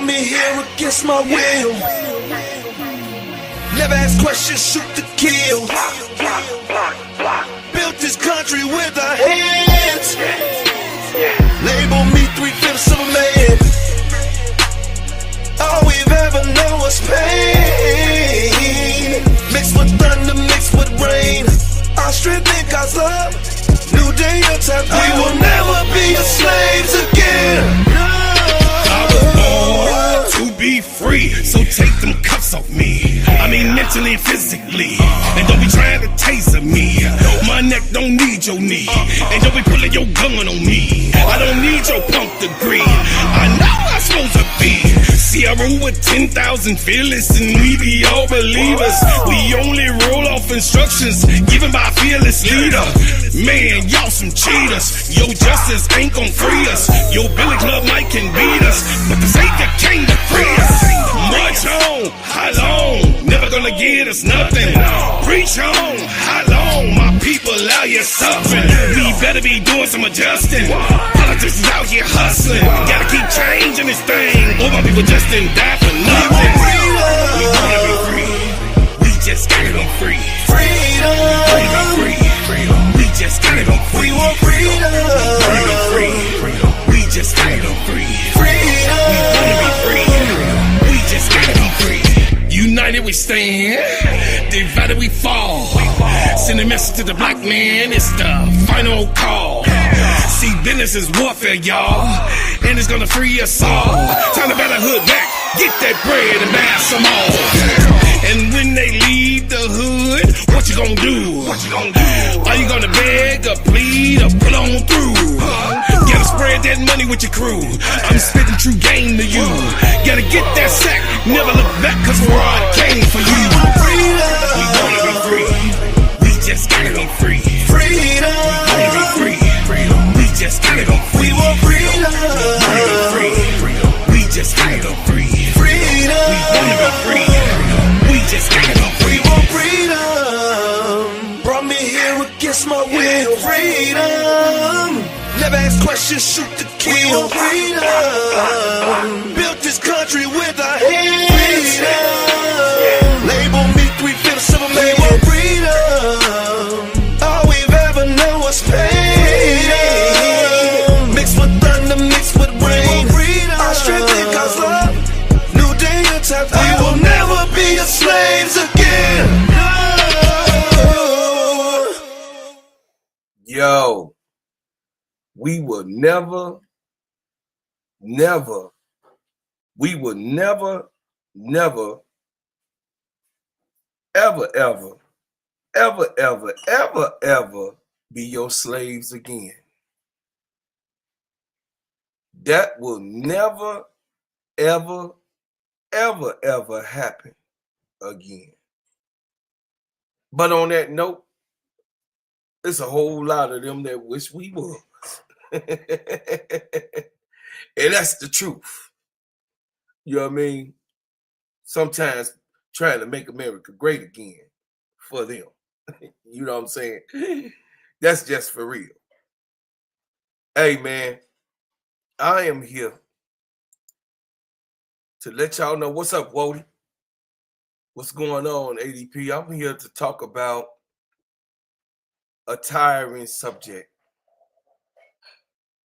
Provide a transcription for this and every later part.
Brought me here against my will. Never ask questions, shoot to kill. Built this country with our hands. Label me 3/5 of a man. All we've ever known was pain. Mixed with thunder, mixed with rain. Our strength in God's love. New day, your time. We will never be a slaves again. I was born to be free, so take them cuffs off me. I mean mentally and physically. And don't be trying to taser me. My neck don't need your knee. And don't be pulling your gun on me. I don't need your punk degree. I know I'm supposed to be. See, I roll with 10,000 fearless, and we be all believers. We only roll off instructions given by a fearless leader. Man, y'all some cheaters. Your justice ain't gon' free us. Your Billy Club might can beat us, but the Savior came to free us. March on, how long? Never gonna get us nothing. Preach on, how long? My people out here suffering. We better be doing some adjusting. Politics is out here hustling. Gotta keep changing this thing, or my people just didn't die for nothing. We wanna be free. We just gotta be free. Freedom. Free. We just gotta go free. We want freedom. Free. We just gotta go free. Freedom. We wanna be free. We just gotta be free. United we stand, divided we fall. Send a message to the black man, it's the final call. See, business is warfare, y'all, and it's gonna free us all. Time to better hood back, get that bread and buy some more. And when they leave the hood, what you gonna do? Are you gonna beg or plead or pull on through? Gotta spread that money with your crew. I'm spitting true game to you. Gotta get that sack, never look back, cause we're all came for you. We wanna be free. We just gotta be free. Freedom. We wanna be free. We just gotta go free. We want freedom. We wanna be free. We just gotta go free. Freedom. We wanna be free. We just gotta go free. We want freedom. Brought me here against my will. Freedom. Never ask questions, shoot to kill. We want freedom. Built this country with our hands. Freedom. Label me 3/5 of a man. We want freedom. All we've ever known was pain. Mixed with thunder, mixed with rain. Our strength in God's love. New day, your time. We will never be a slaves again. Yo, we will never, ever be your slaves again. That will never, ever happen again. But on that note, there's a whole lot of them that wish we was. And that's the truth. You know what I mean? Sometimes trying to make America great again for them. You know what I'm saying? That's just for real. Hey, man, I am here to let y'all know what's up, Wody. What's going on, ADP? I'm here to talk about a tiring subject.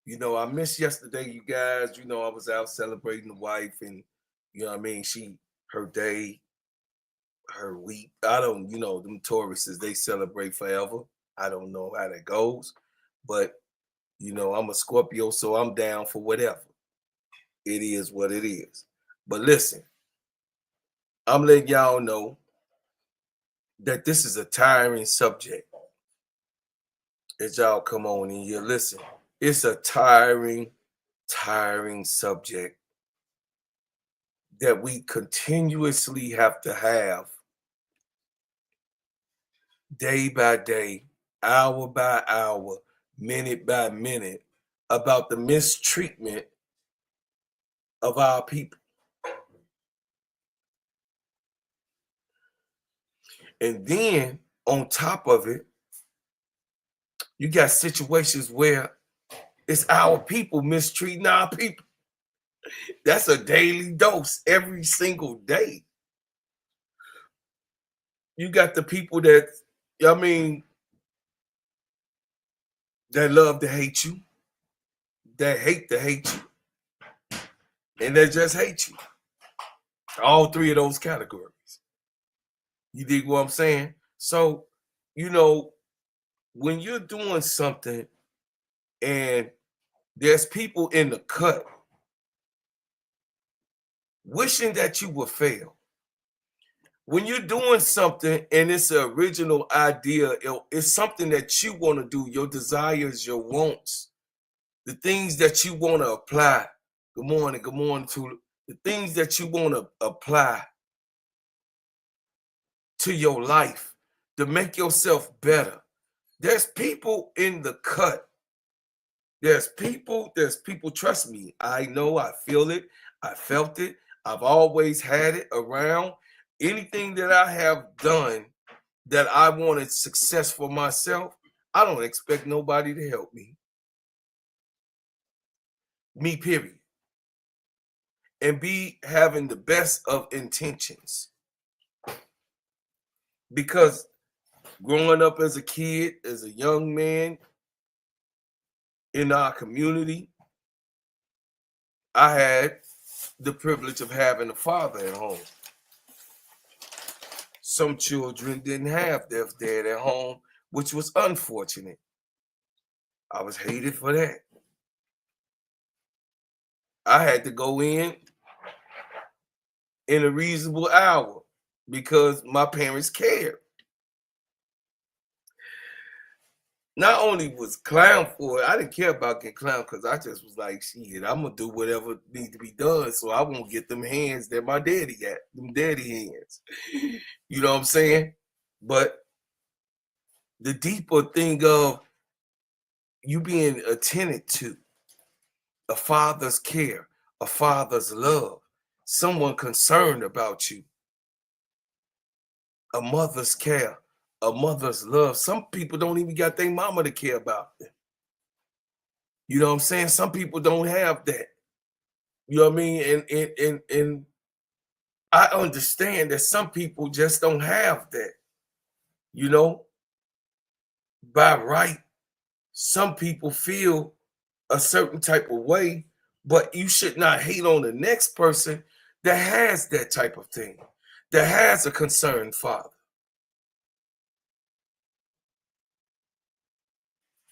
You know, I missed yesterday, you guys. You know, I was out celebrating the wife, and you know what I mean, her day, her week. I don't, them Tauruses, they celebrate forever. I don't know how that goes, but I'm a Scorpio, so I'm down for whatever. It is what it is. But listen, I'm letting y'all know that this is a tiring subject. As y'all come on in here, listen, it's a tiring subject that we continuously have to have day by day, hour by hour, minute by minute about the mistreatment of our people. And then on top of it, you got situations where it's our people mistreating our people. That's a daily dose every single day. You got the people that, I mean, that love to hate you, that hate to hate you, and that just hate you. All three of those categories. You dig what I'm saying? So, you know, when you're doing something and there's people in the cut wishing that you would fail. When you're doing something and it's an original idea, it's something that you want to do, your desires, your wants, the things that you want to apply. Good morning, to the things that you want to apply to your life to make yourself better. There's people in the cut. There's people, trust me. I know, I feel it, I felt it. I've always had it around. Anything that I have done that I wanted success for myself, I don't expect nobody to help me. Me, period. And be having the best of intentions. Because growing up as a kid, as a young man in our community, I had the privilege of having a father at home. Some children didn't have their dad at home, which was unfortunate. I was hated for that. I had to go in a reasonable hour because my parents cared. Not only was clown for it, I didn't care about getting clown because I just was like, shit, I'm gonna do whatever needs to be done so I won't get them hands that my daddy got, them daddy hands. You know what I'm saying? But the deeper thing of you being attended to, a father's care, a father's love, someone concerned about you, a mother's care, a mother's love. Some people don't even got their mama to care about them. You know what I'm saying? Some people don't have that. You know what I mean? And I understand that some people just don't have that. You know, by right, some people feel a certain type of way, but you should not hate on the next person that has that type of thing, that has a concerned father,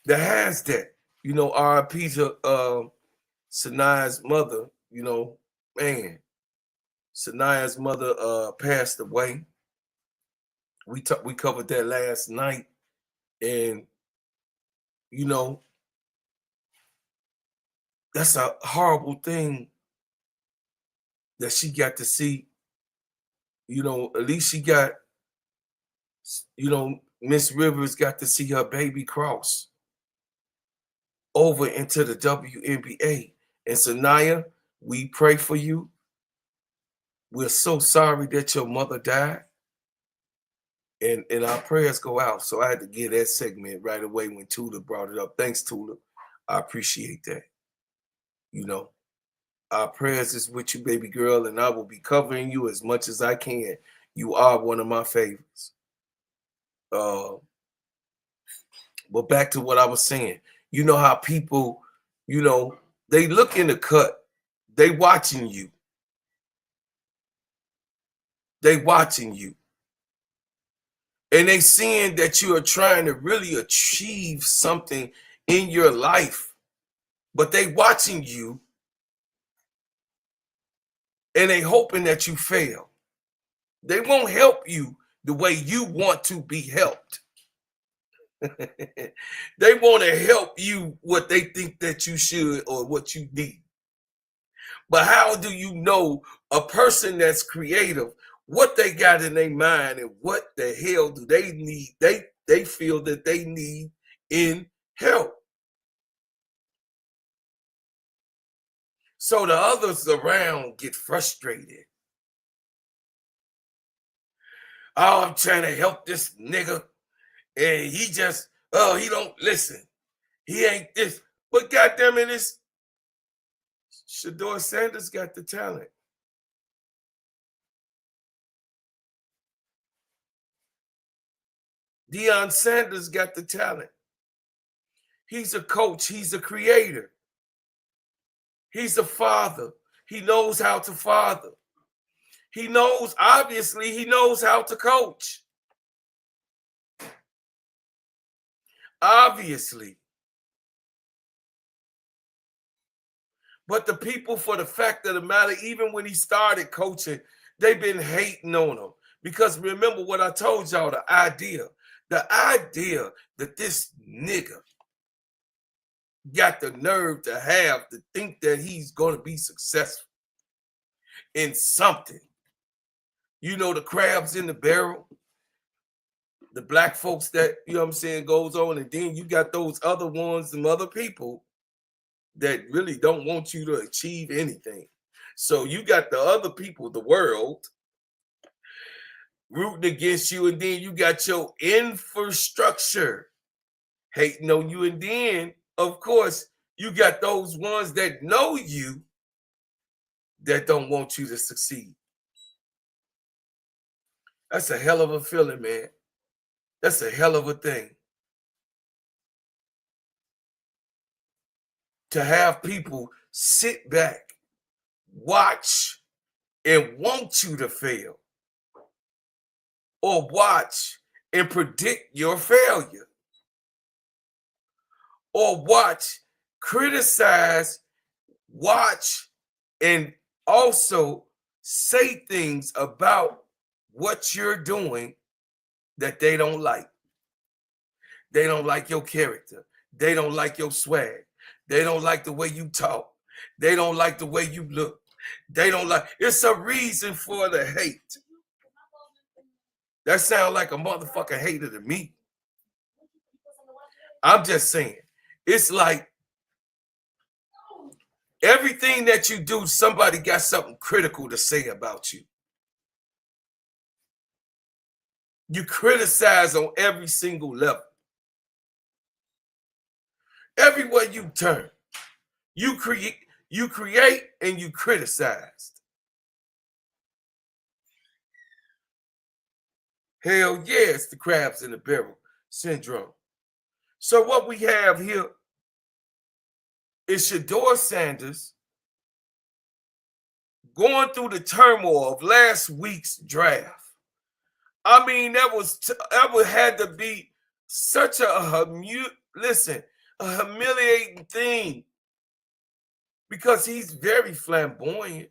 that has that. You know, R.I.P. to Sanaya's mother. You know, man, Sanaya's mother passed away. We covered that last night, and you know, that's a horrible thing that she got to see. You know, at least she got, you know, Miss Rivers got to see her baby cross over into the WNBA. And Sanaya, we pray for you. We're so sorry that your mother died. And our prayers go out. So I had to get that segment right away when Tula brought it up. Thanks, Tula. I appreciate that. You know, our prayers is with you, baby girl, and I will be covering you as much as I can. You are one of my favorites. But back to what I was saying. You know how people, you know, they look in the cut. They watching you. They watching you. And they seeing that you are trying to really achieve something in your life. But they watching you. And they hoping that you fail. They won't help you the way you want to be helped. They want to help you what they think that you should or what you need. But how do you know a person that's creative, what they got in their mind and what the hell do they need? They feel that they need in help. So the others around get frustrated. Oh, I'm trying to help this nigga. And he just, oh, he don't listen. He ain't this. But goddamn it, Shador Sanders got the talent. Deion Sanders got the talent. He's a coach. He's a creator. He's a father. He knows how to father. He knows, obviously, he knows how to coach. Obviously. But the people, for the fact of the matter, even when he started coaching, they've been hating on him. Because remember what I told y'all, the idea that this nigga got the nerve to have to think that he's going to be successful in something. You know, the crabs in the barrel, the black folks that, you know what I'm saying, goes on. And then you got those other ones, some other people that really don't want you to achieve anything. So you got the other people, the world, rooting against you. And then you got your infrastructure hating on you. And then, of course, you got those ones that know you that don't want you to succeed. That's a hell of a feeling, man. That's a hell of a thing. To have people sit back, watch, and want you to fail. Or watch and predict your failure. Or watch, criticize, watch, and also say things about what you're doing that they don't like. They don't like your character. They don't like your swag. They don't like the way you talk. They don't like the way you look. They don't like, it's a reason for the hate. That sounds like a motherfucker hater to me. I'm just saying, it's like everything that you do, somebody got something critical to say about you. You criticize on every single level. Everywhere you turn, you create and you criticize. Hell yeah, it's the crabs in the barrel syndrome. So what we have here is Shador Sanders going through the turmoil of last week's draft. I mean, that would had to be such a humiliating thing, because he's very flamboyant.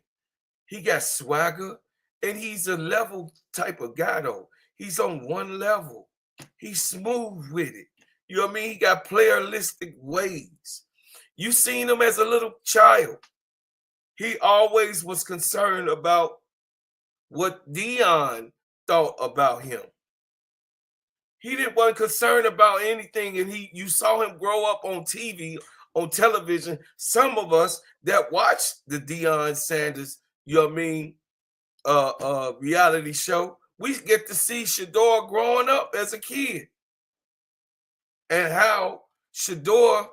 He got swagger, and he's a level type of guy, though. He's on one level. He's smooth with it. You know what I mean? He got playeristic ways. You seen him as a little child. He always was concerned about what Deion thought about him. He wasn't concerned about anything, and you saw him grow up on TV, on television. Some of us that watched the Deion Sanders, you know what I mean, reality show, we get to see Shador growing up as a kid, and how Shador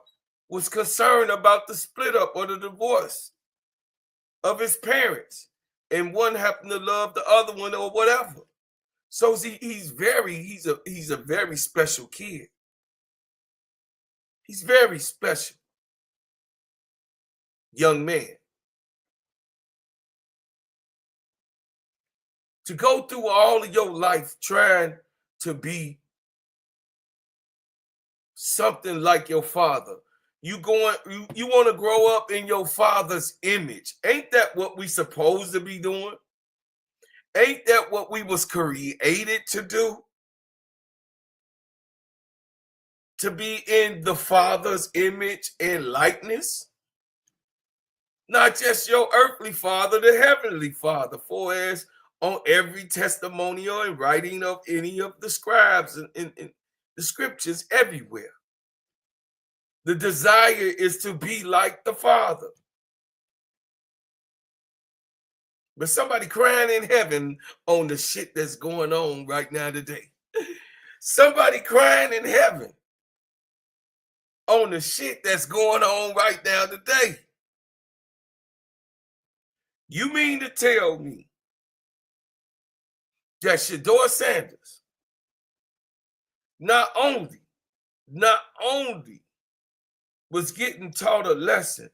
was concerned about the split up or the divorce of his parents, and one happened to love the other one or whatever. So he's a very special kid. He's very special young man. To go through all of your life trying to be something like your father. You want to grow up in your father's image. Ain't that what we supposed to be doing? Ain't that what we was created to do? To be in the Father's image and likeness? Not just your earthly father, the heavenly Father. For as on every testimonial and writing of any of the scribes in the scriptures everywhere, the desire is to be like the Father. But somebody crying in heaven on the shit that's going on right now today. Somebody crying in heaven on the shit that's going on right now today. You mean to tell me that Shedeur Sanders not only was getting taught a lesson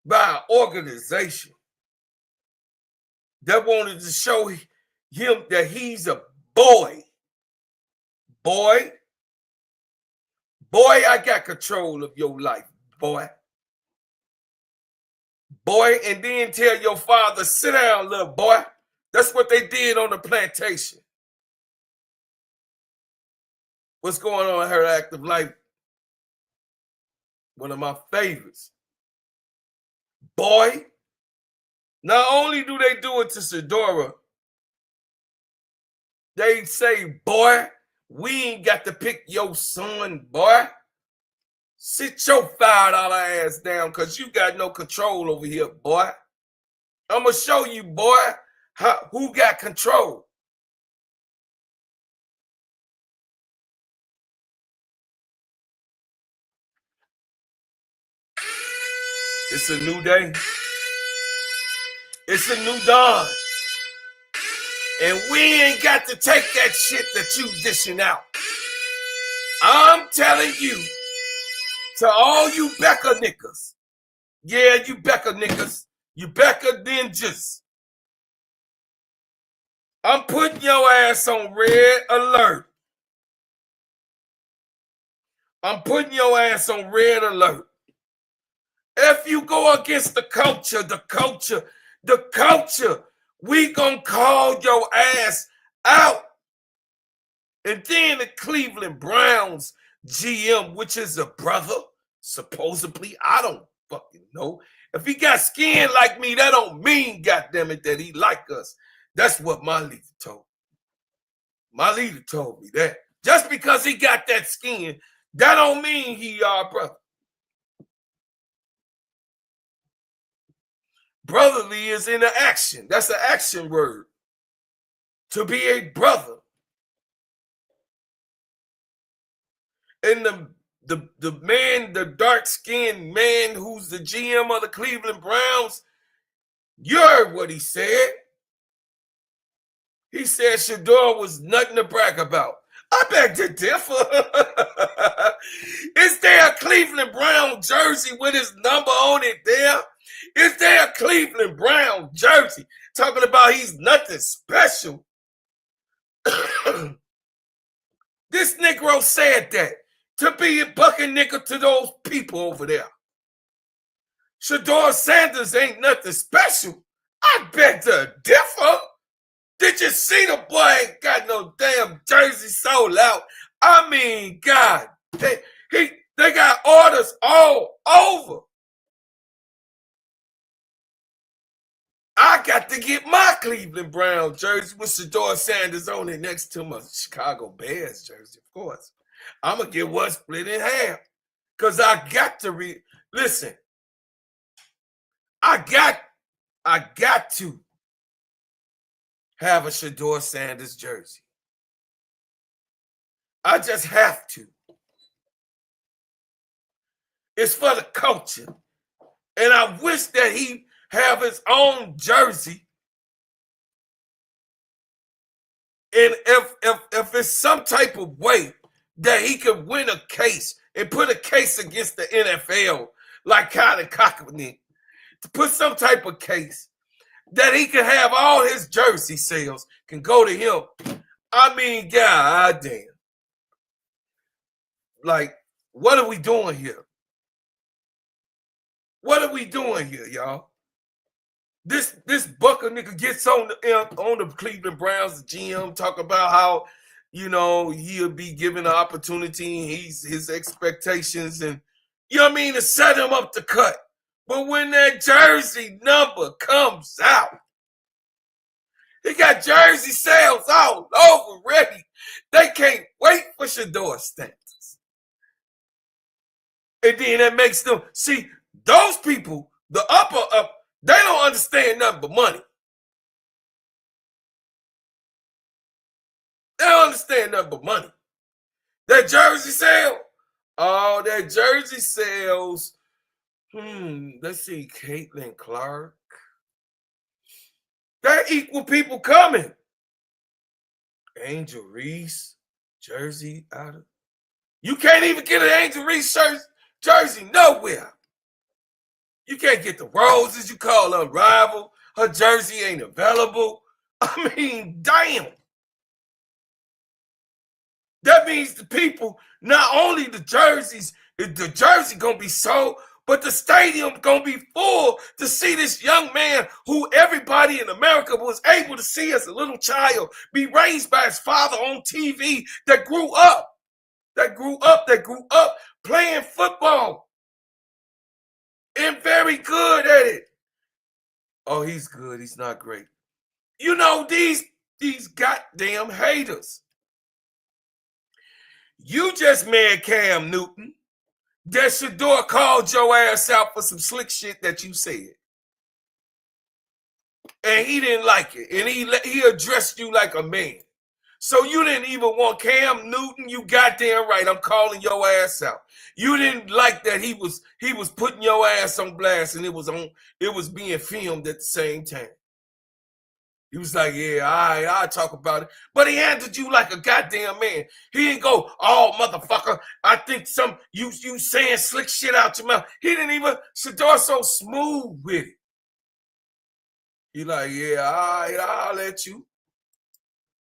by an organization that wanted to show him that he's a boy. Boy, I got control of your life, boy. Boy, and then tell your father, sit down, little boy. That's what they did on the plantation. What's going on in her active life? One of my favorites. Boy, not only do they do it to Shedeur, they say, boy, we ain't got to pick your son, boy. Sit your $5 ass down because you got no control over here, boy. I'm going to show you, boy, who got control. It's a new day. It's a new dawn. And we ain't got to take that shit that you dishing out. I'm telling you, to all you Becca niggas, yeah, you Becca niggas, you Becca ninjas, I'm putting your ass on red alert. I'm putting your ass on red alert. If you go against the culture, we gonna call your ass out. And then the Cleveland Browns GM, which is a brother, supposedly, I don't fucking know. If he got skin like me, that don't mean, goddammit, that he like us. That's what my leader told me. My leader told me that. Just because he got that skin, that don't mean he our brother. Brotherly is in the action. That's the action word. To be a brother. And the man, the dark-skinned man who's the GM of the Cleveland Browns, you heard what he said. He said Shedeur was nothing to brag about. I beg to differ. Is there a Cleveland Brown jersey with his number on it there? Is there a Cleveland Brown jersey talking about he's nothing special? This Negro said that to be a bucking nigga to those people over there. Shedeur Sanders ain't nothing special. I beg to differ. Did you see the boy ain't got no damn jersey sold out? I mean, God, they got orders all over. I got to get my Cleveland Brown jersey with Shedeur Sanders on it next to my Chicago Bears jersey, of course. I'm going to get one split in half because I got to listen. I got to have a Shedeur Sanders jersey. I just have to. It's for the culture. And I wish that he have his own jersey. And if it's some type of way that he could win a case and put a case against the NFL, like Colin Kaepernick, to put some type of case that he can have all his jersey sales can go to him. I mean, God damn. Like, what are we doing here? What are we doing here, y'all? This bucker nigga gets on the Cleveland Browns GM, talk about how, you know, he'll be given an opportunity, his expectations, and you know what I mean, to set him up to cut. But when that jersey number comes out, he got jersey sales all over ready. They can't wait for Shedeur Sanders. And then that makes them, see, those people, the upper up, they don't understand nothing but money. They don't understand nothing but money. That jersey sale, oh, that jersey sales, let's see, Caitlin Clark. That equal people coming. Angel Reese jersey out of. You can't even get an Angel Reese jersey nowhere. You can't get the Roses. You call her rival. Her jersey ain't available. I mean, damn. That means the people, not only the jerseys, the jersey gonna be sold, but the stadium gonna be full to see this young man who everybody in America was able to see as a little child, be raised by his father on TV, that grew up playing football and very good at it. Oh, he's good. He's not great. You know, these goddamn haters. You just mad Cam Newton. That Shador called your ass out for some slick shit that you said. And he didn't like it. And he addressed you like a man. So you didn't even want Cam Newton. You goddamn right. I'm calling your ass out. You didn't like that he was putting your ass on blast and it was being filmed at the same time. He was like, yeah, all right, I'll talk about it. But he handled you like a goddamn man. He didn't go, oh, motherfucker, I think you saying slick shit out your mouth. He didn't even, Shador so smooth with it. He like, yeah, all right, I'll let you.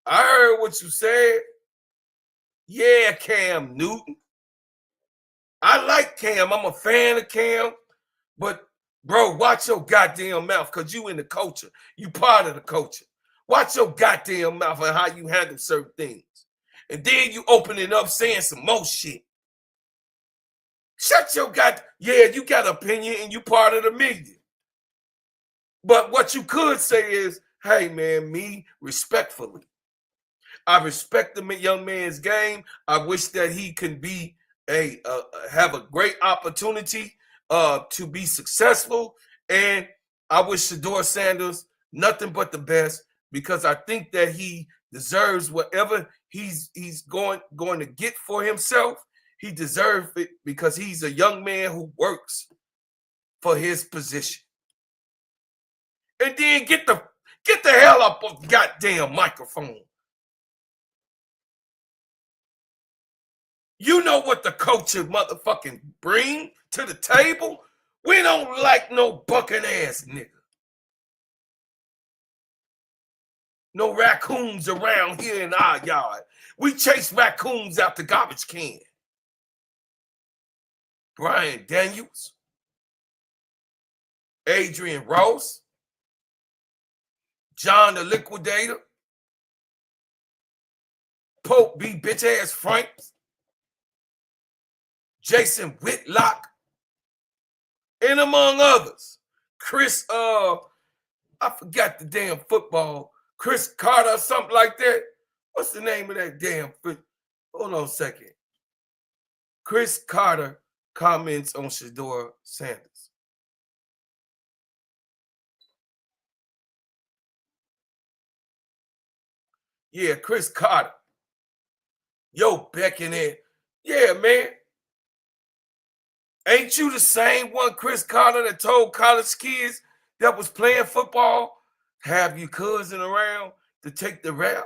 I heard what you said. Yeah, Cam Newton. I like Cam. I'm a fan of Cam. But, bro, watch your goddamn mouth because you in the culture. You part of the culture. Watch your goddamn mouth and how you handle certain things. And then you open it up saying some more shit. Shut your yeah, you got an opinion and you part of the media. But what you could say is, hey, man, me respectfully. I respect the young man's game. I wish that he can be have a great opportunity to be successful. And I wish Shador Sanders nothing but the best because I think that he deserves whatever he's going to get for himself. He deserves it because he's a young man who works for his position. And then get the hell up off the goddamn microphone. You know what the culture motherfucking bring to the table? We don't like no bucking ass nigga. No raccoons around here in our yard. We chase raccoons out the garbage can. Brian Daniels, Adrian Ross, John the Liquidator, Pope B. Bitch Ass Franks, Jason Whitlock, and among others. Chris, I forgot the damn football. Chris Carter or something like that. What's the name of that damn? Hold on a second. Chris Carter comments on Shador Sanders. Yeah, Chris Carter. Yo, becking it. Yeah, man. Ain't you the same one, Chris Carter, that told college kids that was playing football, have your cousin around to take the rap?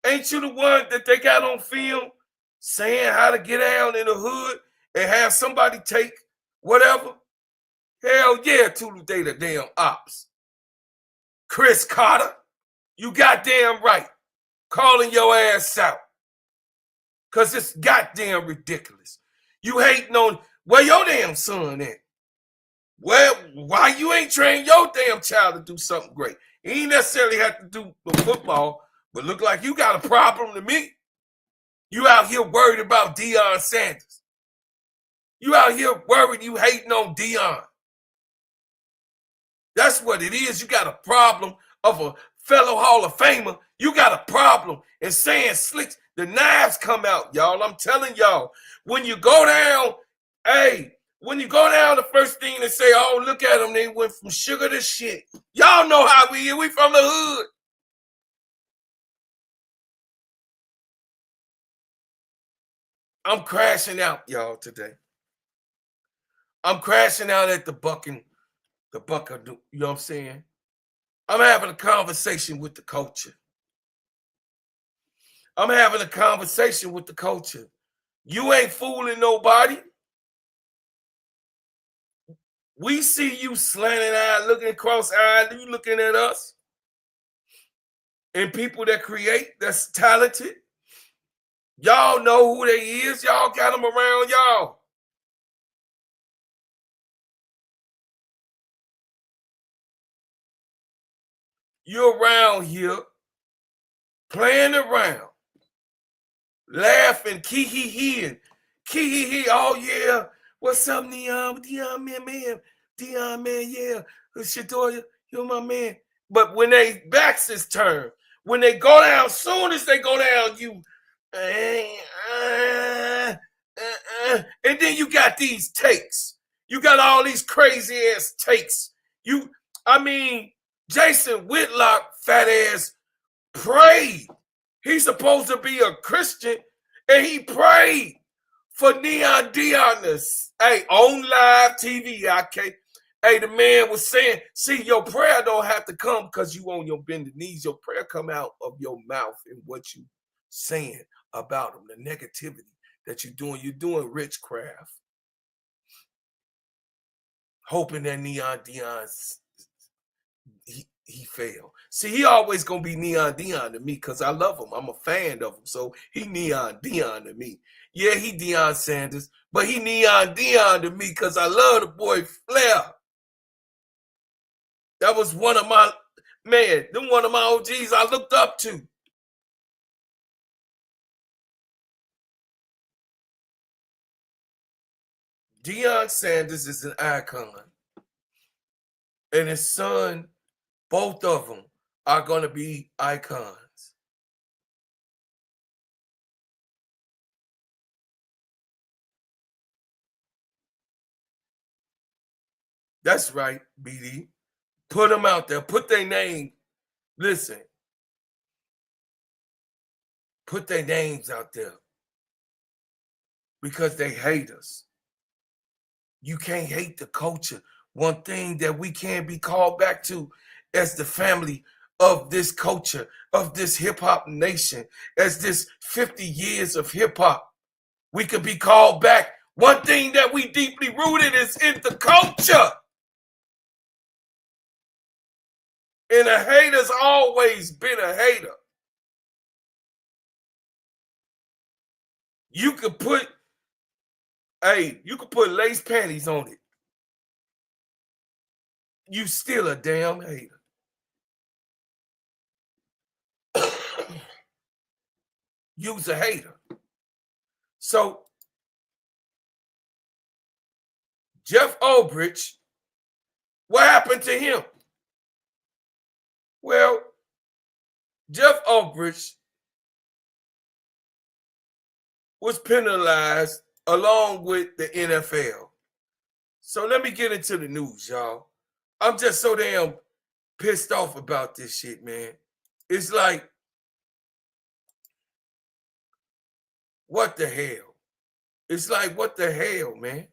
Ain't you the one that they got on film saying how to get down in the hood and have somebody take whatever? Hell yeah, Tulu they the damn ops. Chris Carter, you goddamn right. Calling your ass out. Because it's goddamn ridiculous. You hating on where your damn son at? Well, why you ain't trained your damn child to do something great? He ain't necessarily have to do the football, but look like you got a problem to me. You out here worried about Deion Sanders. You out here worried you hating on Deion. That's what it is. You got a problem of a fellow Hall of Famer. You got a problem in saying slicks. The knives come out, y'all. I'm telling y'all, when you go down, the first thing they say, oh, look at them. They went from sugar to shit. Y'all know how we from the hood. I'm crashing out, y'all, today. I'm crashing out at the buck, you know what I'm saying? I'm having a conversation with the culture. I'm having a conversation with the culture. You ain't fooling nobody. We see you slanting eyed, looking cross-eyed, you looking at us. And people that create, that's talented. Y'all know who they is. Y'all got them around y'all. You're around here playing around, laughing, kee-hee-hee, kee-hee-hee. Oh, yeah. What's up, Neon? Dion, man. Dion, man, yeah. Shador, you're my man. But when they backs is turned, when they go down, soon as they go down, you, and then you got these takes. You got all these crazy ass takes. Jason Whitlock, fat ass, prayed. He's supposed to be a Christian, and he prayed for Neon Dion's. Hey, on live TV, Hey, the man was saying, see, your prayer don't have to come because you on your bended knees. Your prayer come out of your mouth and what you saying about them, the negativity that you're doing. You're doing witchcraft, hoping that Neon Dion's he failed. See, he always gonna be Neon Dion to me because I love him. I'm a fan of him. So he Neon Dion to me. Yeah, he Deion Sanders, but he Neon Dion to me because I love the boy Flair. That was one of my OGs I looked up to. Deion Sanders is an icon. And his son, both of them, are going to be icons. That's right, BD. Put them out there. Put their name. Listen. Put their names out there. Because they hate us. You can't hate the culture. One thing that we can't be called back to as the family of this culture, of this hip-hop nation, as this 50 years of hip-hop, we could be called back. One thing that we deeply rooted is in the culture. And a hater's always been a hater. You could put lace panties on it. You still a damn hater. You's a hater. So Jeff Ulbrich, what happened to him? Well, Jeff Ulbrich was penalized along with the NFL. So let me get into the news, y'all. I'm just so damn pissed off about this shit, man. It's like, what the hell? It's like, what the hell, man?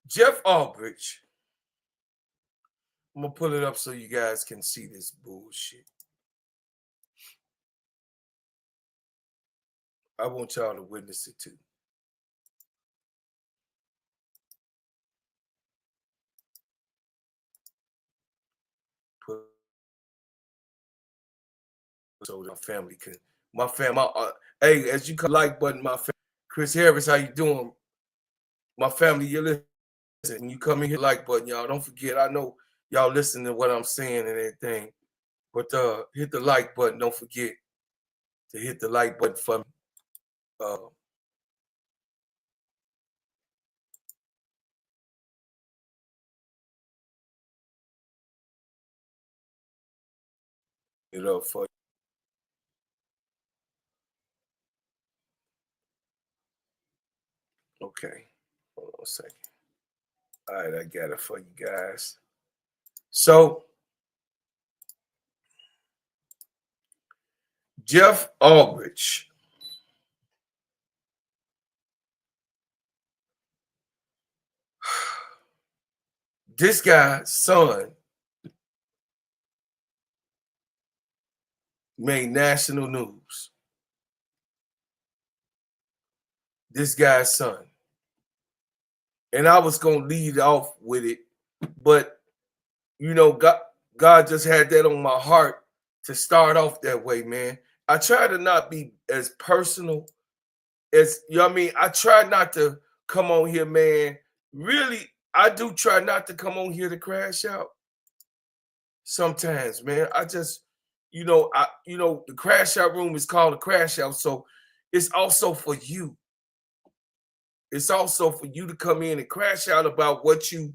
Jeff Ulbrich, I'm going to pull it up so you guys can see this bullshit. I want y'all to witness it too. So my family hey, as you come like button, my family, Chris Harris, how you doing? My family, you listen, you come in here like button, y'all. Don't forget, I know y'all listen to what I'm saying and everything, but hit the like button. Don't forget to hit the like button for me. For you. Okay, hold on a second. All right, I got it for you guys. So, Jeff Ulbrich This guy's son made national news. This guy's son. And I was going to lead off with it, but, you know, God just had that on my heart to start off that way, man. I try to not be as personal as, you know what I mean? I try not to come on here, man. Really, I do try not to come on here to crash out. Sometimes, man, I just, the crash out room is called a crash out. So it's also for you. It's also for you to come in and crash out about what you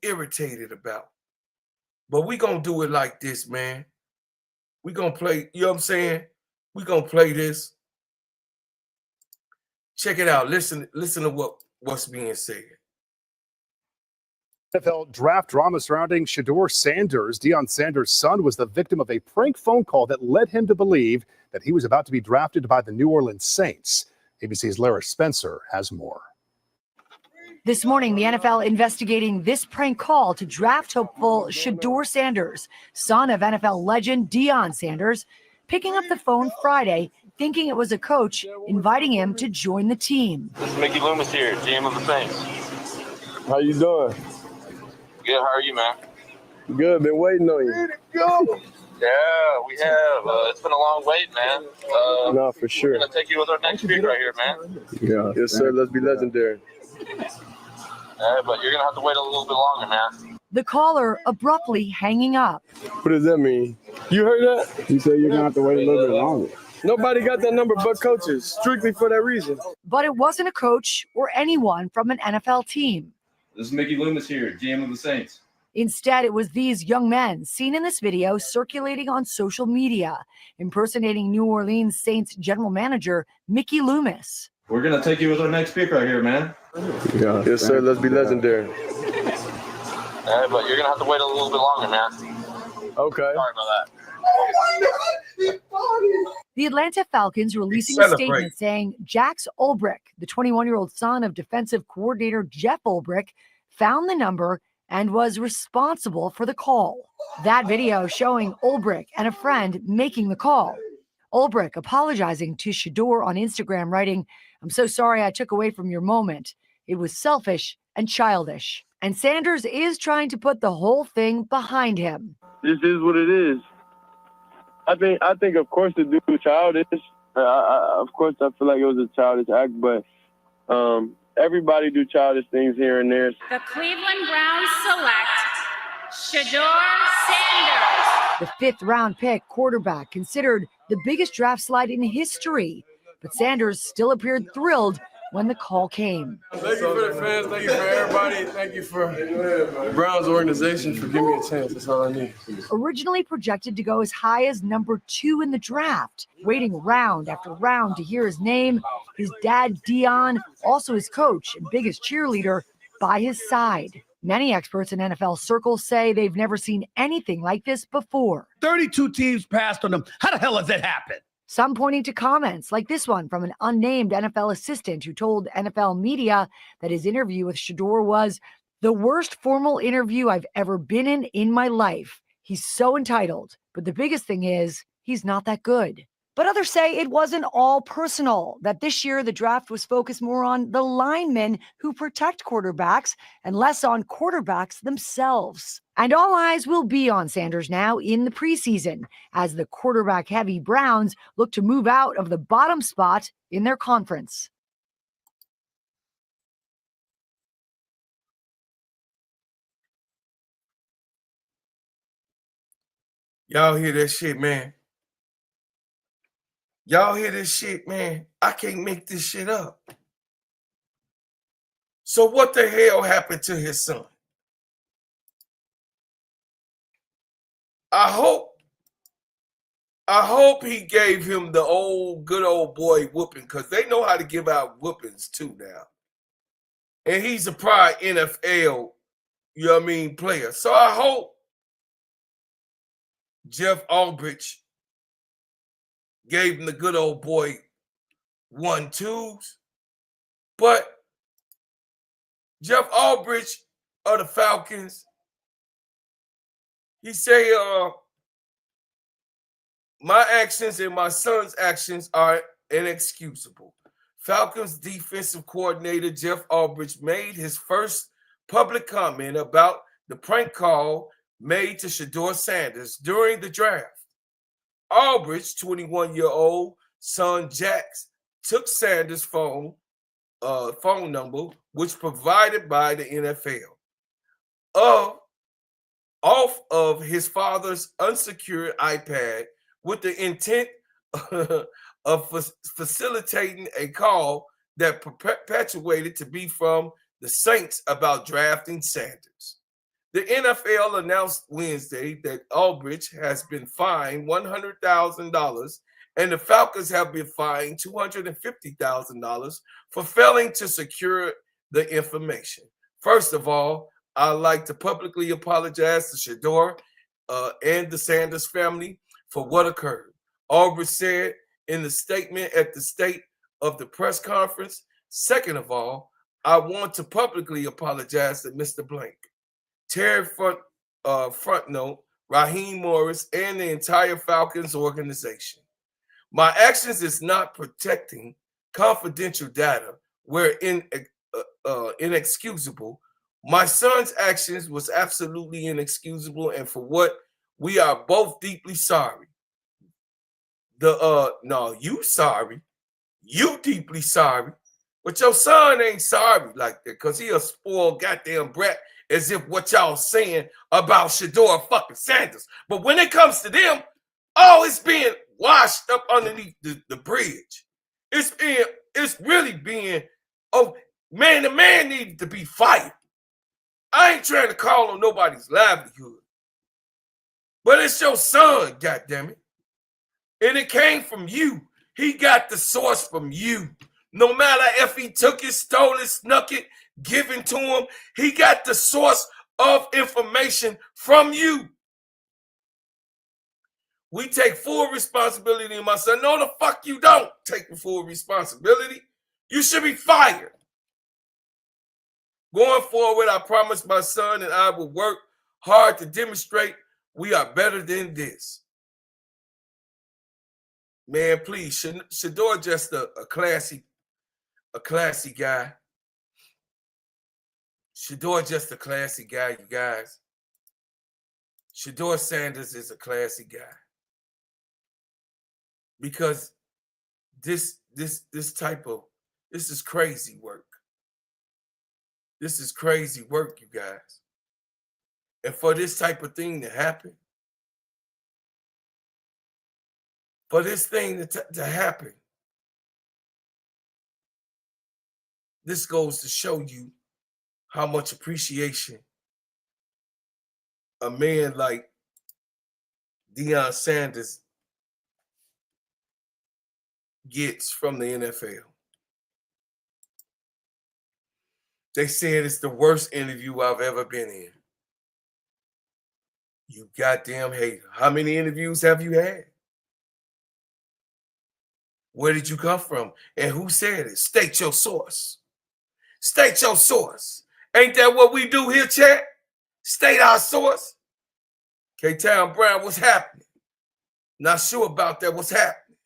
irritated about. But we gonna do it like this, man. We gonna play, you know what I'm saying? We gonna play this. Check it out. Listen to what's being said. NFL draft drama surrounding Shedeur Sanders. Deion Sanders' son was the victim of a prank phone call that led him to believe that he was about to be drafted by the New Orleans Saints. ABC's Lara Spencer has more. This morning, the NFL investigating this prank call to draft hopeful Shedeur Sanders, son of NFL legend Deion Sanders, picking up the phone Friday, thinking it was a coach inviting him to join the team. This is Mickey Loomis here, GM of the Saints. How you doing? Good, how are you, man? Good, been waiting on you. Yeah, we have. It's been a long wait, man. No, for sure. We're going to take you with our next pick right here, man. Yeah. Yes, sir. Let's be legendary. But you're going to have to wait a little bit longer, man. The caller abruptly hanging up. What does that mean? You heard that? You said you're going to have to wait a little bit longer. Nobody got that number but coaches, strictly for that reason. But it wasn't a coach or anyone from an NFL team. This is Mickey Loomis here, GM of the Saints. Instead, it was these young men seen in this video circulating on social media, impersonating New Orleans Saints general manager Mickey Loomis. We're going to take you with our next pick right here, man. Yeah. Yes, sir. Let's be legendary. But you're going to have to wait a little bit longer, man. Okay. Sorry about that. The Atlanta Falcons releasing a statement saying Jax Ulbrich, the 21-year-old son of defensive coordinator Jeff Ulbrich, found the number and was responsible for the call. That video showing Ulbrich and a friend making the call. Ulbrich apologizing to Shedeur on Instagram, writing, "I'm so sorry I took away from your moment. It was selfish and childish." And Sanders is trying to put the whole thing behind him. This is what it is. I think, of course, the dude was childish. Of course, I feel like it was a childish act, but everybody do childish things here and there. The Cleveland Browns select Shedeur Sanders. The fifth-round pick quarterback considered the biggest draft slide in history, but Sanders still appeared thrilled when the call came. Thank you for the fans. Thank you for everybody. Thank you for the Browns organization for giving me a chance. That's all I need. Originally projected to go as high as number 2 in the draft, waiting round after round to hear his name, his dad, Deion, also his coach and biggest cheerleader, by his side. Many experts in NFL circles say they've never seen anything like this before. 32 teams passed on them. How the hell does that happen? Some pointing to comments like this one from an unnamed NFL assistant who told NFL media that his interview with Shedeur was the worst formal interview I've ever been in my life. He's so entitled. But the biggest thing is he's not that good. But others say it wasn't all personal, that this year the draft was focused more on the linemen who protect quarterbacks and less on quarterbacks themselves. And all eyes will be on Sanders now in the preseason as the quarterback-heavy Browns look to move out of the bottom spot in their conference. Y'all hear that shit, man? Y'all hear this shit, man? I can't make this shit up. So what the hell happened to his son? I hope he gave him the good old boy whooping, because they know how to give out whoopings too now. And he's a prior NFL, player. So I hope Jeff Ulbrich gave him the good old boy 1-2s. But Jeff Albridge of the Falcons, he say, my actions and my son's actions are inexcusable. Falcons defensive coordinator Jeff Albridge made his first public comment about the prank call made to Shedeur Sanders during the draft. Albridge's 21-year-old son Jax took Sanders' phone number, which provided by the NFL, off of his father's unsecured iPad with the intent of facilitating a call that perpetuated to be from the Saints about drafting Sanders. The NFL announced Wednesday that Albridge has been fined $100,000 and the Falcons have been fined $250,000 for failing to secure the information. First of all, I'd like to publicly apologize to Shedeur and the Sanders family for what occurred. Albridge said in the statement at the state of the press conference. Second of all, I want to publicly apologize to Mr. Blank, Terry Frontnote, Raheem Morris, and the entire Falcons organization. My actions is not protecting confidential data where inexcusable. My son's actions was absolutely inexcusable, and for what we are both deeply sorry. No, you sorry. You deeply sorry. But your son ain't sorry like that because he a spoiled goddamn brat, as if what y'all saying about Shedeur fucking Sanders. But when it comes to them, oh, it's being washed up underneath the bridge. It's really being, oh, man, the man needed to be fired. I ain't trying to call on nobody's livelihood. But it's your son, goddammit. And it came from you. He got the source from you. No matter if he took it, stole it, snuck it, given to him, he got the source of information from you. We take full responsibility, and my son. No, the fuck you don't take full responsibility. You should be fired. Going forward, I promise my son and I will work hard to demonstrate we are better than this. Man, please, Shedeur just a classy guy. Shedeur just a classy guy, you guys. Shedeur Sanders is a classy guy. Because this is crazy work. This is crazy work, you guys. And for this type of thing to happen, for this thing to happen, this goes to show you how much appreciation a man like Deion Sanders gets from the NFL. They said it's the worst interview I've ever been in. You goddamn hater. How many interviews have you had? Where did you come from? And who said it? State your source. State your source. Ain't that what we do here, chat? State our source. K-Town Brown, what's happening? Not sure about that. What's happening?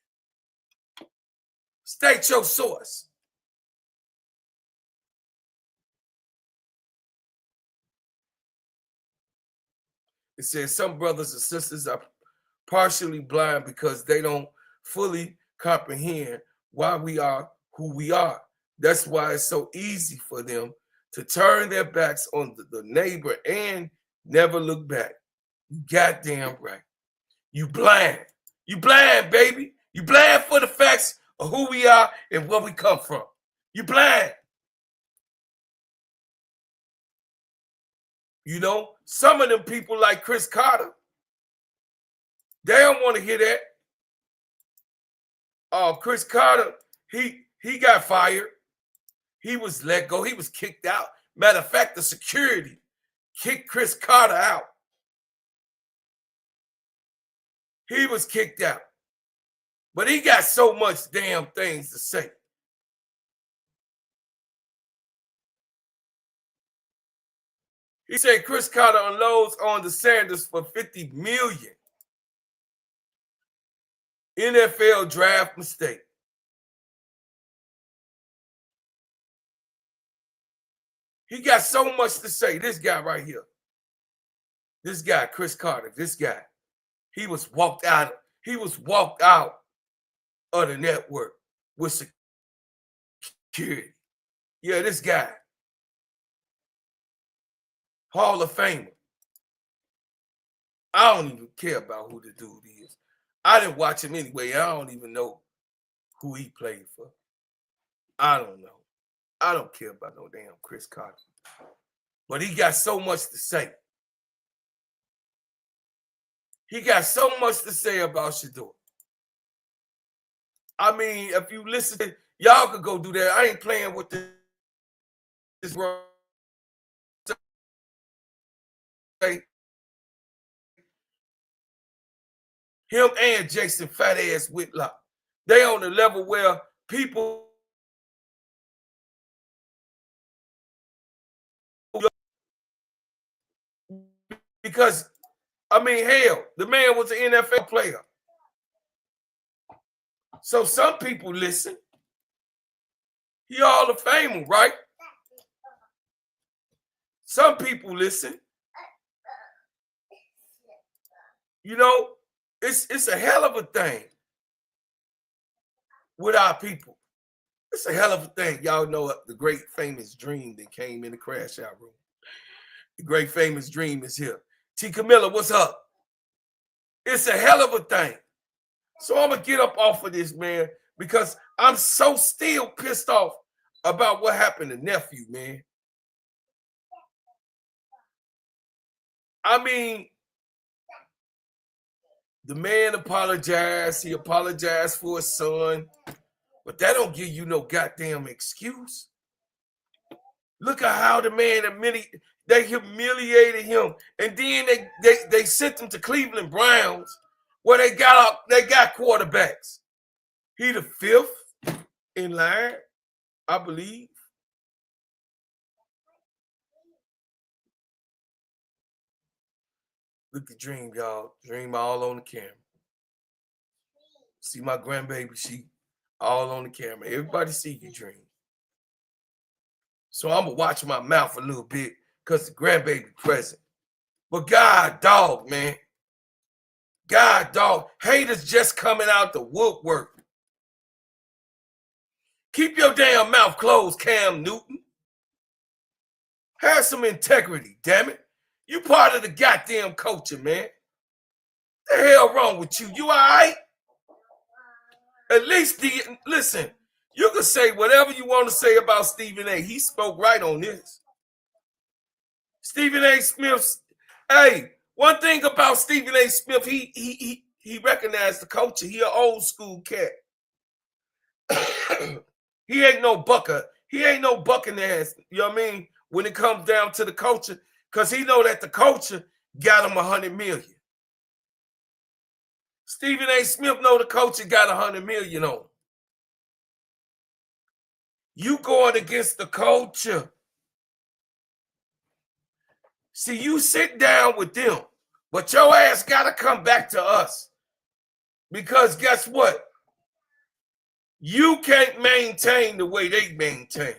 State your source. It says some brothers and sisters are partially blind because they don't fully comprehend why we are who we are. That's why it's so easy for them to turn their backs on the neighbor and never look back. You goddamn right. You blind. You blind, baby. You blind for the facts of who we are and where we come from. You blind. You know, some of them people like Chris Carter, they don't want to hear that. Chris Carter, he got fired. He was let go. He was kicked out. Matter of fact, the security kicked Chris Carter out. He was kicked out. But he got so much damn things to say. He said Chris Carter unloads on the Sanders for $50 million. NFL draft mistake. He got so much to say. This guy right here. This guy, Chris Carter, this guy. He was walked out. He was walked out of the network with security. Yeah, this guy. Hall of Famer. I don't even care about who the dude is. I didn't watch him anyway. I don't even know who he played for. I don't know. I don't care about no damn Chris Carter. But he got so much to say. He got so much to say about Shedeur. I mean, if you listen, y'all could go do that. I ain't playing with this world. Him and Jason Fat Ass Whitlock. They on the level where people because I mean, hell, the man was an NFL player. So some people listen. He Hall of Famer, right? Some people listen. You know, it's a hell of a thing with our people. It's a hell of a thing. Y'all know the great famous dream that came in the crash out room. The great famous dream is here. T. Camilla, what's up? It's a hell of a thing. So I'm going to get up off of this, man, because I'm so still pissed off about what happened to nephew, man. I mean, the man apologized. He apologized for his son. But that don't give you no goddamn excuse. Look at how the man they humiliated him. And then they sent him to Cleveland Browns where they got quarterbacks. He the 5th in line, I believe. Look at Dream, y'all. Dream all on the camera. See my grandbaby, she all on the camera. Everybody see you, Dream. So I'm going to watch my mouth a little bit because the grandbaby present. But God dog, man. God dog. Haters just coming out the woodwork. Keep your damn mouth closed, Cam Newton. Have some integrity, damn it. You part of the goddamn culture, man. What the hell wrong with you? You all right? At least, listen, you can say whatever you want to say about Stephen A. He spoke right on this. Stephen A. Smith, hey, one thing about Stephen A. Smith, he recognized the culture. He an old school cat. He ain't no bucker. He ain't no bucking ass, you know what I mean, when it comes down to the culture, because he know that the culture got him $100 million. Stephen A. Smith know the culture got $100 million on him. You going against the culture. See, you sit down with them, but your ass got to come back to us. Because guess what? You can't maintain the way they maintain.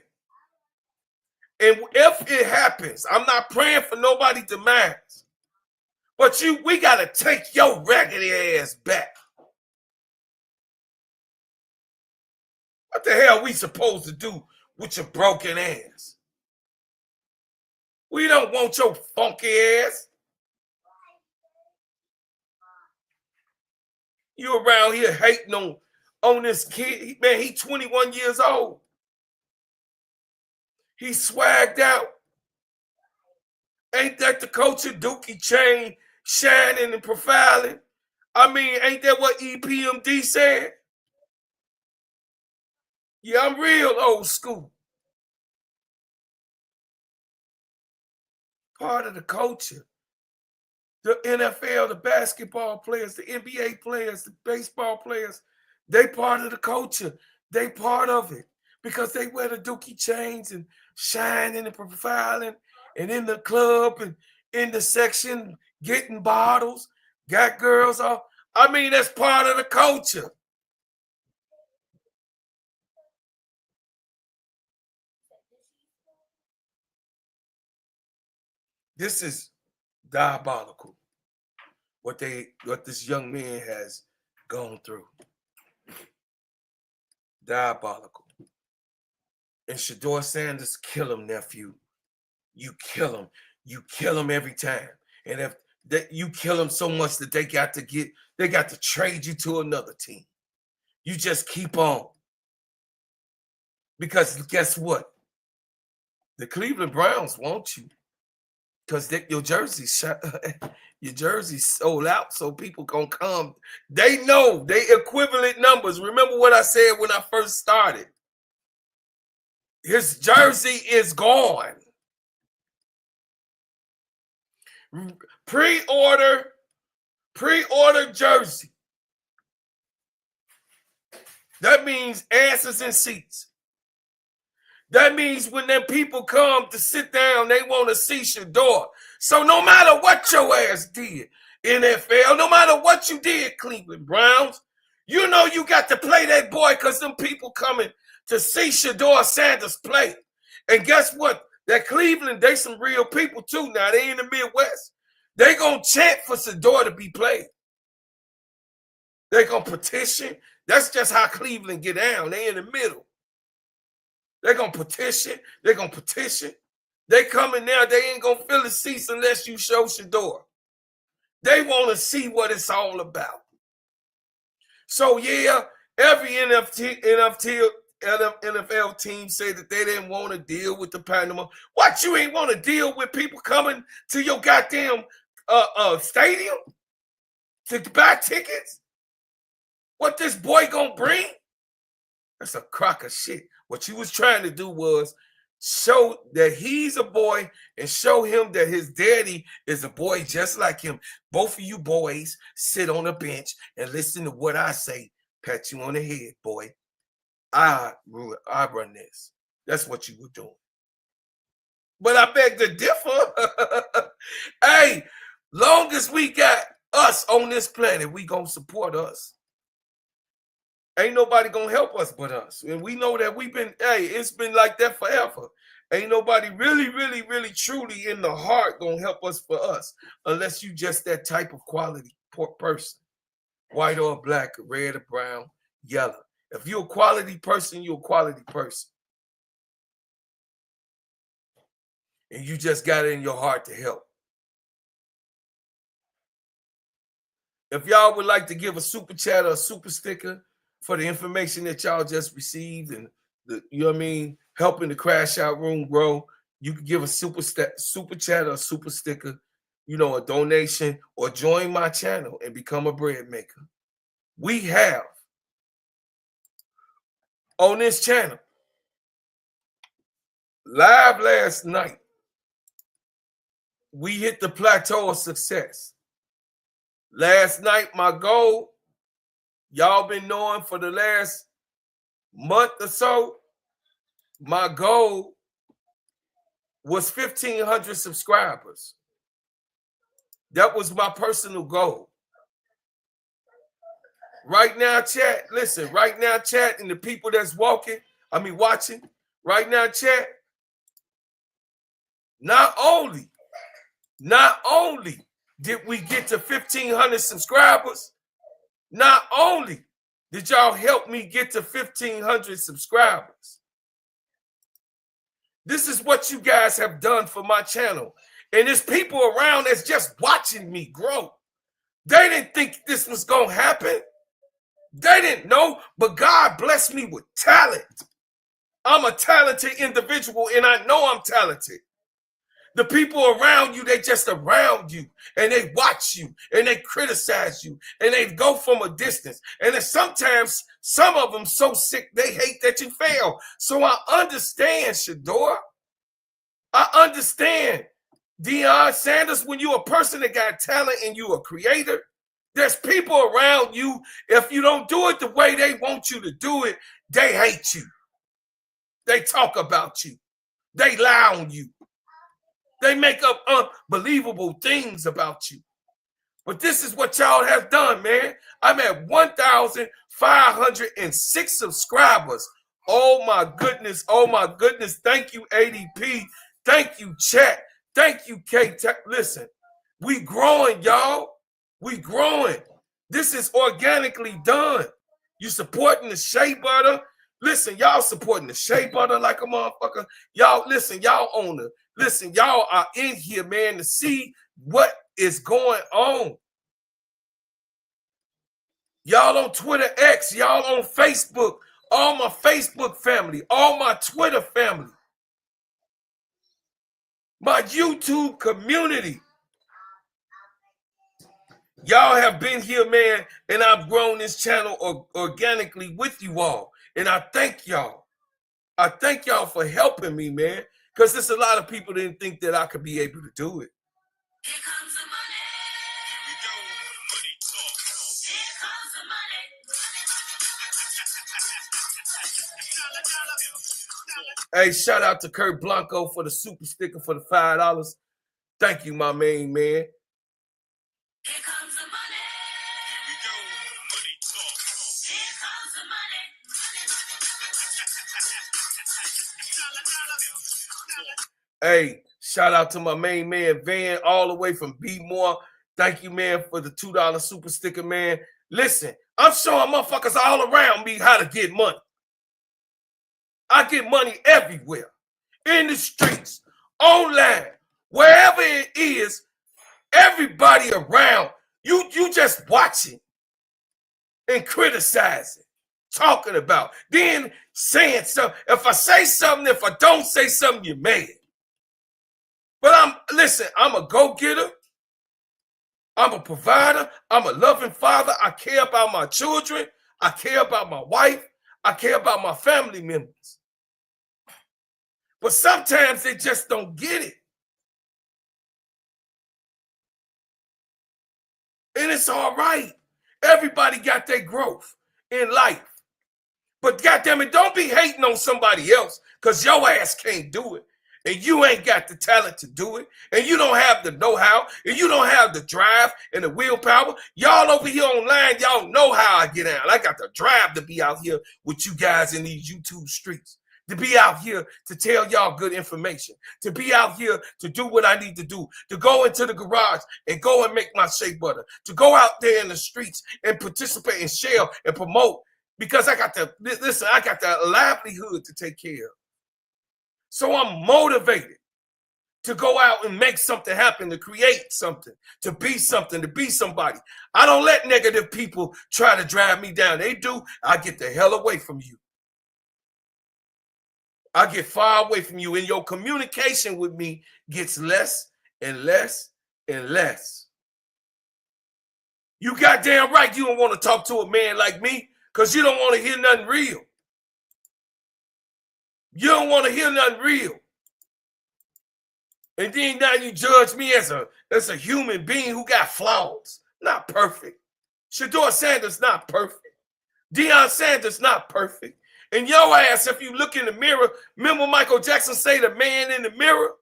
And if it happens, I'm not praying for nobody's demise, but we got to take your raggedy ass back. What the hell we supposed to do with your broken ass? We don't want your funky ass. You around here hating on this kid. Man, he 21 years old. He swagged out. Ain't that the culture, Dookie Chain, shining and profiling? I mean, ain't that what EPMD said? Yeah, I'm real old school. Part of the culture. The NFL, the basketball players, the NBA players, the baseball players, they part of the culture. They part of it because they wear the Dookie chains and shining and profiling and in the club and in the section getting bottles, got girls off. I mean, that's part of the culture. This is diabolical. What this young man has gone through. Diabolical. And Shedeur Sanders, kill him, nephew. You kill him. You kill him every time. And if you kill him so much that they got to trade you to another team. You just keep on. Because guess what? The Cleveland Browns want you. Because your jersey's sold out, so people gonna come. They know they equivalent numbers. Remember what I said when I first started. His jersey is gone. Pre-order jersey. That means asses and seats. That means when them people come to sit down, they want to see Shedeur. So no matter what your ass did, NFL, no matter what you did, Cleveland Browns, you know you got to play that boy because them people coming to see Shedeur Sanders play. And guess what? That Cleveland, they some real people too now. They in the Midwest. They going to chant for Shedeur to be played. They going to petition. That's just how Cleveland get down. They in the middle. They're going to petition. They're going to petition. They coming now. They ain't going to fill the seats unless you show Shedeur. They want to see what it's all about. So, yeah, every NFL team said that they didn't want to deal with the pandemic. What, you ain't want to deal with people coming to your goddamn stadium to buy tickets? What this boy gonna bring? That's a crock of shit. What you was trying to do was show that he's a boy and show him that his daddy is a boy just like him. Both of you boys sit on a bench and listen to what I say. Pat you on the head, boy. I run this. That's what you were doing. But I beg to differ. Hey, long as we got us on this planet, we gonna support us. Ain't nobody gonna help us but us. And we know that it's been like that forever. Ain't nobody really, really, really, truly in the heart gonna help us for us unless you just that type of quality person. White or black, red or brown, yellow. If you're a quality person, you're a quality person. And you just got it in your heart to help. If y'all would like to give a super chat or a super sticker for the information that y'all just received and helping the Crash Out Room grow, you can give a super chat or a super sticker, a donation, or join my channel and become a bread maker. We have on this channel live last night, we hit the plateau of success. Last night, my goal, y'all been knowing for the last month or so, my goal was 1,500 subscribers. That was my personal goal. Right now, chat, listen, right now, chat, and the people that's watching, right now, chat, not only did we get to 1,500 subscribers, not only did y'all help me get to 1,500 subscribers, this is what you guys have done for my channel. And there's people around that's just watching me grow. They didn't think this was going to happen. They didn't know, but God blessed me with talent. I'm a talented individual, and I know I'm talented. The people around you, they just around you, and they watch you, and they criticize you, and they go from a distance. And then sometimes some of them so sick, they hate that you fail. So I understand, Shedeur. I understand, Deion Sanders, when you're a person that got talent and you're a creator, there's people around you, if you don't do it the way they want you to do it, they hate you. They talk about you. They lie on you. They make up unbelievable things about you. But this is what y'all have done, man. I'm at 1,506 subscribers. Oh my goodness. Oh my goodness. Thank you, ADP. Thank you, chat. Thank you, K. Listen, we growing, y'all. We growing. This is organically done. You supporting the shea butter. Listen, y'all supporting the shea butter like a motherfucker. Y'all, listen, y'all own it. Listen, y'all are in here, man, to see what is going on. Y'all on Twitter X, y'all on Facebook, all my Facebook family, all my Twitter family, my YouTube community. Y'all have been here, man, and I've grown this channel organically with you all. And I thank y'all. I thank y'all for helping me, man, because there's a lot of people didn't think that I could be able to do it. Here comes the money. Here we go. Money talk. Here comes the money. Hey, shout out to Kurt Blanco for the super sticker for the $5. Thank you, my main man. Here comes the money. Here we go. Money talk. Here comes the money. Hey, shout out to my main man, Van, all the way from B-More. Thank you, man, for the $2 super sticker, man. Listen, I'm showing motherfuckers all around me how to get money. I get money everywhere, in the streets, online, wherever it is, everybody around. You just watching and criticizing, talking about, then saying something. If I say something, if I don't say something, you're mad. But listen, I'm a go-getter. I'm a provider. I'm a loving father. I care about my children. I care about my wife. I care about my family members. But sometimes they just don't get it. And it's all right. Everybody got their growth in life. But goddamn it, don't be hating on somebody else because your ass can't do it. And you ain't got the talent to do it. And you don't have the know-how. And you don't have the drive and the willpower. Y'all over here online, y'all know how I get out. I got the drive to be out here with you guys in these YouTube streets. To be out here to tell y'all good information. To be out here to do what I need to do. To go into the garage and go and make my shea butter. To go out there in the streets and participate and share and promote. Because I got the livelihood to take care of. So I'm motivated to go out and make something happen, to create something, to be something, to be somebody. I don't let negative people try to drive me down. They do. I get the hell away from you. I get far away from you, and your communication with me gets less and less and less. You goddamn right you don't want to talk to a man like me because you don't want to hear nothing real. You don't want to hear nothing real. And then now you judge me as a human being who got flaws. Not perfect. Shedeur Sanders not perfect. Deion Sanders not perfect. And your ass, if you look in the mirror, remember Michael Jackson say the man in the mirror?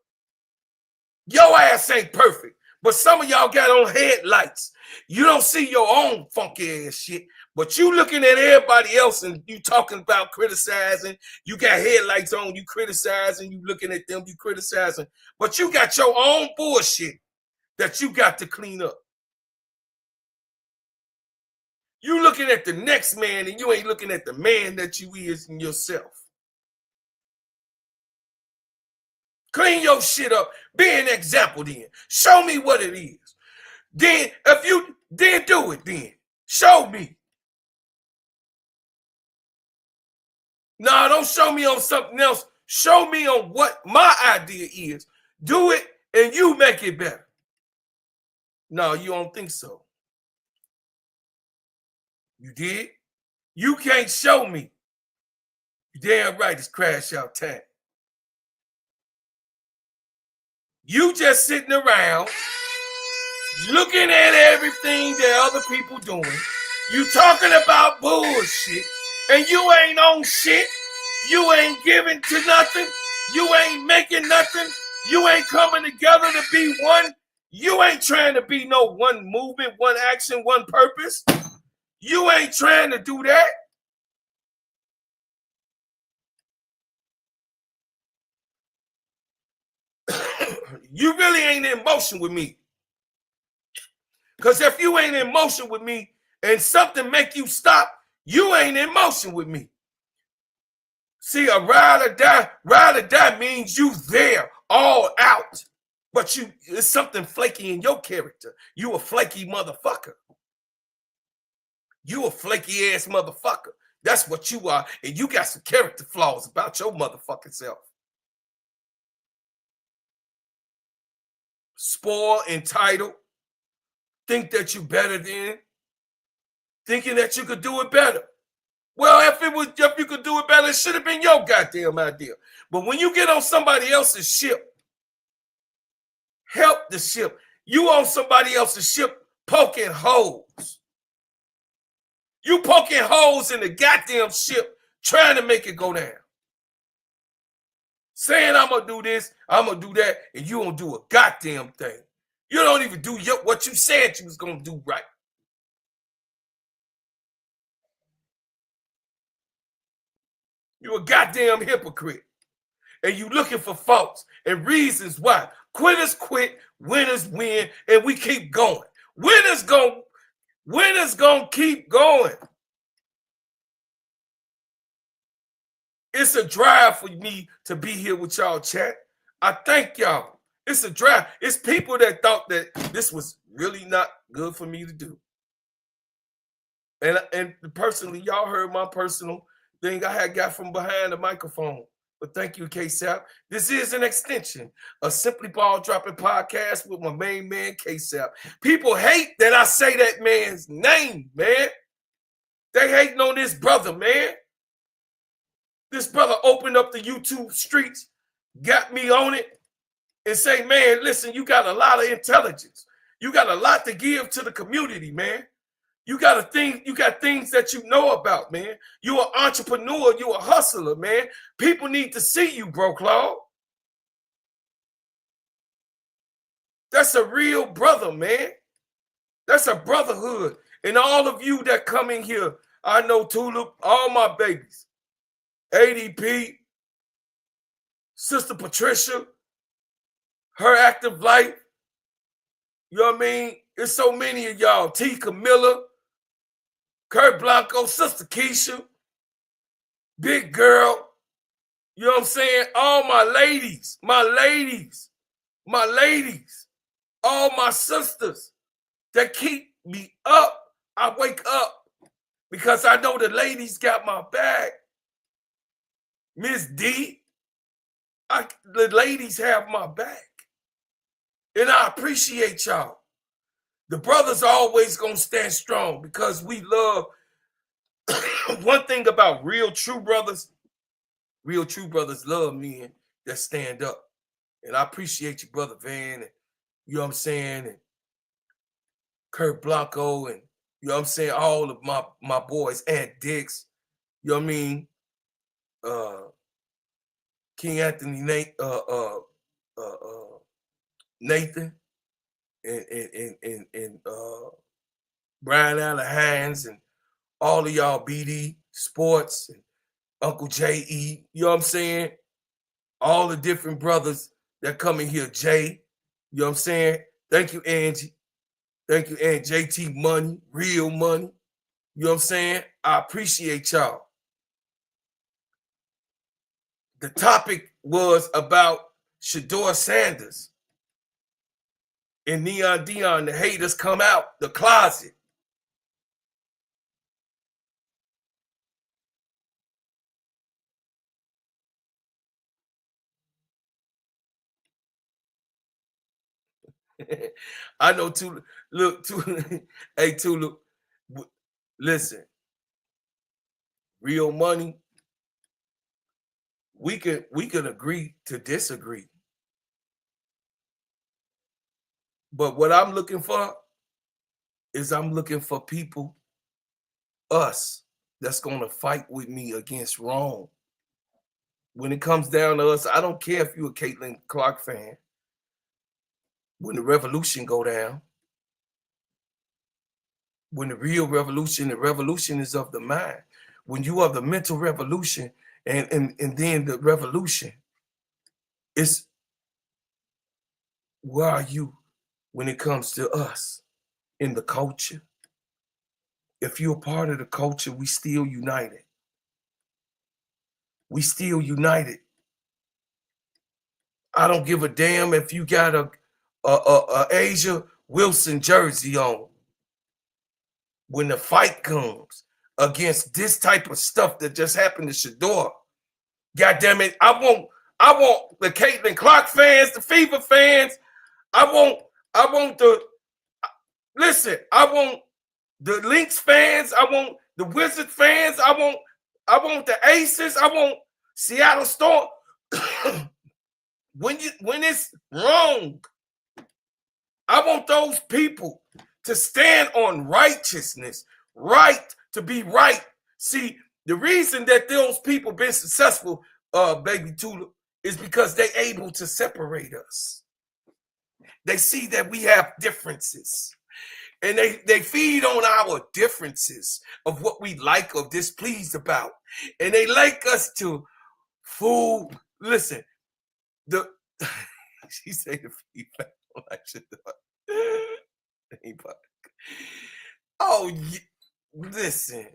Your ass ain't perfect. But some of y'all got on headlights. You don't see your own funky ass shit. But you looking at everybody else and you talking about criticizing. You got headlights on, you criticizing. You looking at them, you criticizing. But you got your own bullshit that you got to clean up. You looking at the next man and you ain't looking at the man that you is in yourself. Clean your shit up. Be an example then. Show me what it is. Then, if you did do it then, show me. No, don't show me on something else. Show me on what my idea is. Do it and you make it better. No, you don't think so. You did? You can't show me. You're damn right, it's crash out time. You just sitting around looking at everything that other people doing. You talking about bullshit and you ain't on shit. You ain't giving to nothing. You ain't making nothing. You ain't coming together to be one. You ain't trying to be no one movement, one action, one purpose. You ain't trying to do that. You really ain't in motion with me. Because if you ain't in motion with me and something make you stop, you ain't in motion with me. See, a ride or die means you there, all out. But it's something flaky in your character. You a flaky motherfucker. You a flaky ass motherfucker. That's what you are. And you got some character flaws about your motherfucking self. Spoiled, entitled, think that you better than, thinking that you could do it better. Well, if you could do it better, it should have been your goddamn idea. But when you get on somebody else's ship, help the ship. You on somebody else's ship poking holes. You poking holes in the goddamn ship trying to make it go down. Saying I'm going to do this, I'm going to do that, and you don't do a goddamn thing. You don't even do what you said you was going to do right. You a goddamn hypocrite. And you looking for faults and reasons why. Quitters quit, winners win, and we keep going. Winners gonna keep going. It's a drive for me to be here with y'all, chat. I thank y'all. It's a drive. It's people that thought that this was really not good for me to do. And personally, y'all heard my personal thing I had got from behind the microphone. But thank you, K-Sap. This is an extension of Simply Ball Dropping Podcast with my main man, K-Sap. People hate that I say that man's name, man. They hating on this brother, man. This brother opened up the YouTube streets, got me on it, and say, man, listen, you got a lot of intelligence. You got a lot to give to the community, man. You got things that you know about, man. You an entrepreneur, you a hustler, man. People need to see you, bro, Claude. That's a real brother, man. That's a brotherhood. And all of you that come in here, I know Tulip, all my babies. ADP, Sister Patricia, her active life. You know what I mean? There's so many of y'all. T. Camilla, Kurt Blanco, Sister Keisha, Big Girl. You know what I'm saying? All my ladies, all my sisters that keep me up. I wake up because I know the ladies got my back. Miss D, the ladies have my back. And I appreciate y'all. The brothers are always going to stand strong because we love. One thing about real true brothers love men that stand up. And I appreciate you, Brother Van, and you know what I'm saying, and Kurt Blanco, and you know what I'm saying, all of my boys, Aunt Dix, you know what I mean, King Anthony Nathan, and Brian Allen Hines, and all of y'all BD Sports, and Uncle J.E., you know what I'm saying? All the different brothers that come in here, Jay, you know what I'm saying? Thank you, Angie. Thank you, and JT Money, real money. You know what I'm saying? I appreciate y'all. The topic was about Shedeur Sanders and Neon Dion. The haters come out the closet. I know Tulip. Look, hey Tulip, listen. Real money. We can agree to disagree. But what I'm looking for is I'm looking for people, us, that's gonna fight with me against wrong. when it comes down to us, I don't care if you're a Caitlin Clark fan. When the revolution go down, when the revolution is of the mind. When you are the mental revolution and then the revolution, it's where are you when it comes to us in the culture? If you're a part of the culture, we still united. We still united. I don't give a damn if you got a Asia Wilson jersey on. When the fight comes against this type of stuff that just happened to Shador, God damn it, I want the Caitlin Clark fans, the Fever fans. I want I want the Lynx fans. I want the Wizard fans. I want the Aces. I want Seattle Storm. When it's wrong, I want those people to stand on righteousness, right to be right. See, the reason that those people been successful, baby Tula, is because they able to separate us. They see that we have differences. And they feed on our differences of what we like or displeased about. And they like us to fool. Listen, she said the feedback like Shador. Oh, listen.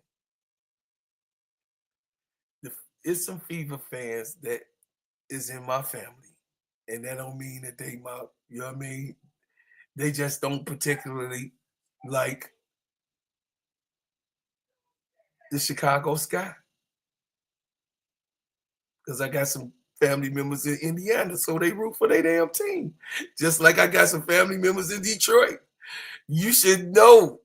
It's some Fever fans that is in my family. And that don't mean that they you know what I mean? They just don't particularly like the Chicago Sky. Because I got some family members in Indiana, so they root for their damn team. Just like I got some family members in Detroit. You should know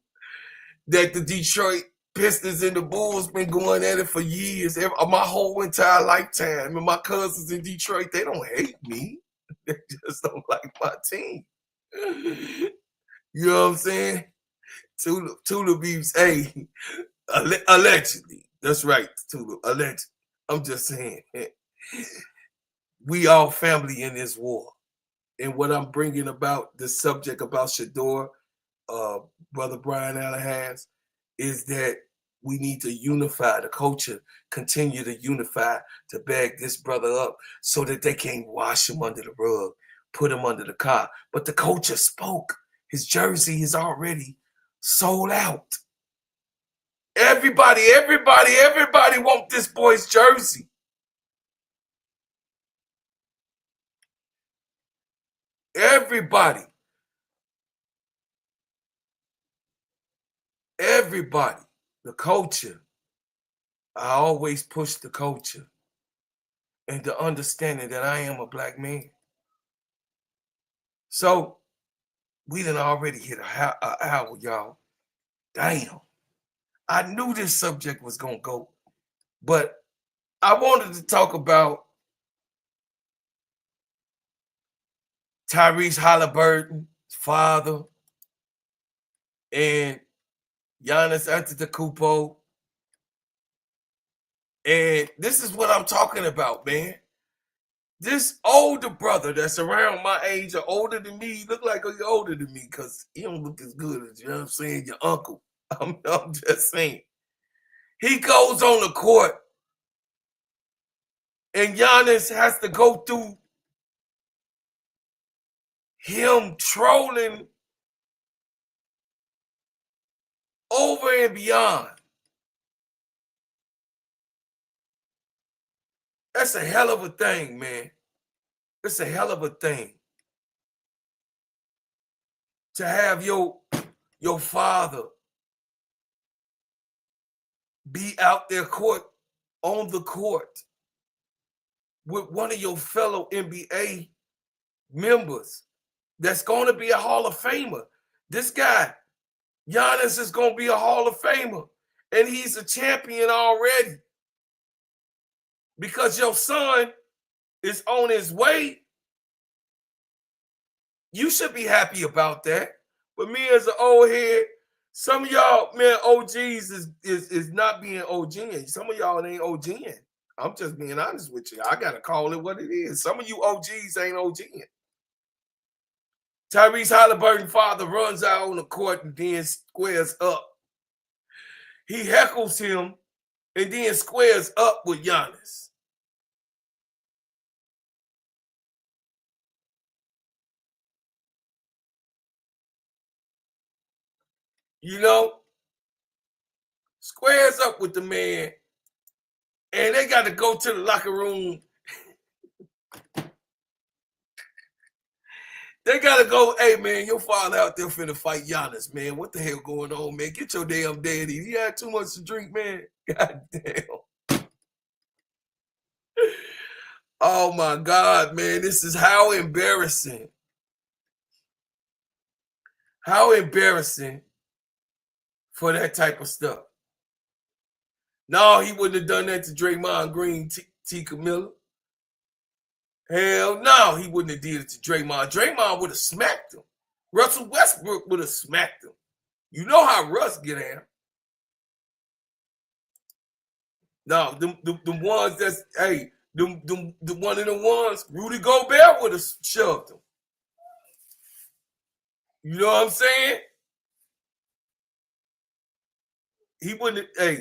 that the Detroit Pistons and the Bulls been going at it for years, my whole entire lifetime. And my cousins in Detroit, they don't hate me. They just don't like my team. You know what I'm saying? Tula Beeps, hey, allegedly. That's right, Tula, allegedly. I'm just saying, we all family in this war. And what I'm bringing about this subject about Shador, Brother Brian Allen has, is that we need to unify the culture, continue to unify, to bag this brother up so that they can't wash him under the rug, put him under the car. But the culture spoke. His jersey is already sold out. Everybody want this boy's jersey. Everybody, the culture. I always push the culture and the understanding that I am a black man. So we done already hit an hour, y'all. Damn. I knew this subject was going to go, but I wanted to talk about Tyrese Halliburton's father and Giannis Antetokounmpo. And this is what I'm talking about, man. This older brother that's around my age or older than me, look like he's older than me because he don't look as good as, you know what I'm saying, your uncle. I'm just saying. He goes on the court and Giannis has to go through him trolling over and beyond. That's a hell of a thing, man. It's a hell of a thing to have your father be out there on the court with one of your fellow NBA members that's going to be a Hall of Famer. This guy, Giannis, is going to be a Hall of Famer, and he's a champion already because your son is on his way. You should be happy about that. But me as an old head, some of y'all, man, OGs is not being OGing. Some of y'all ain't OGing. I'm just being honest with you. I got to call it what it is. Some of you OGs ain't OGing. Tyrese Halliburton's father runs out on the court and then squares up. He heckles him and then squares up with Giannis. You know, squares up with the man, and they got to go to the locker room. They got to go, hey, man, your father out there finna fight Giannis, man. What the hell going on, man? Get your damn daddy. He had too much to drink, man. God damn. Oh, my God, man. This is how embarrassing. How embarrassing for that type of stuff. No, he wouldn't have done that to Draymond Green, T. Camilla. Hell no, he wouldn't have did it to Draymond. Draymond would have smacked him. Russell Westbrook would have smacked him. You know how Russ get at him. No, the ones that's, hey, the one of the ones, Rudy Gobert would have shoved him. You know what I'm saying? He wouldn't have,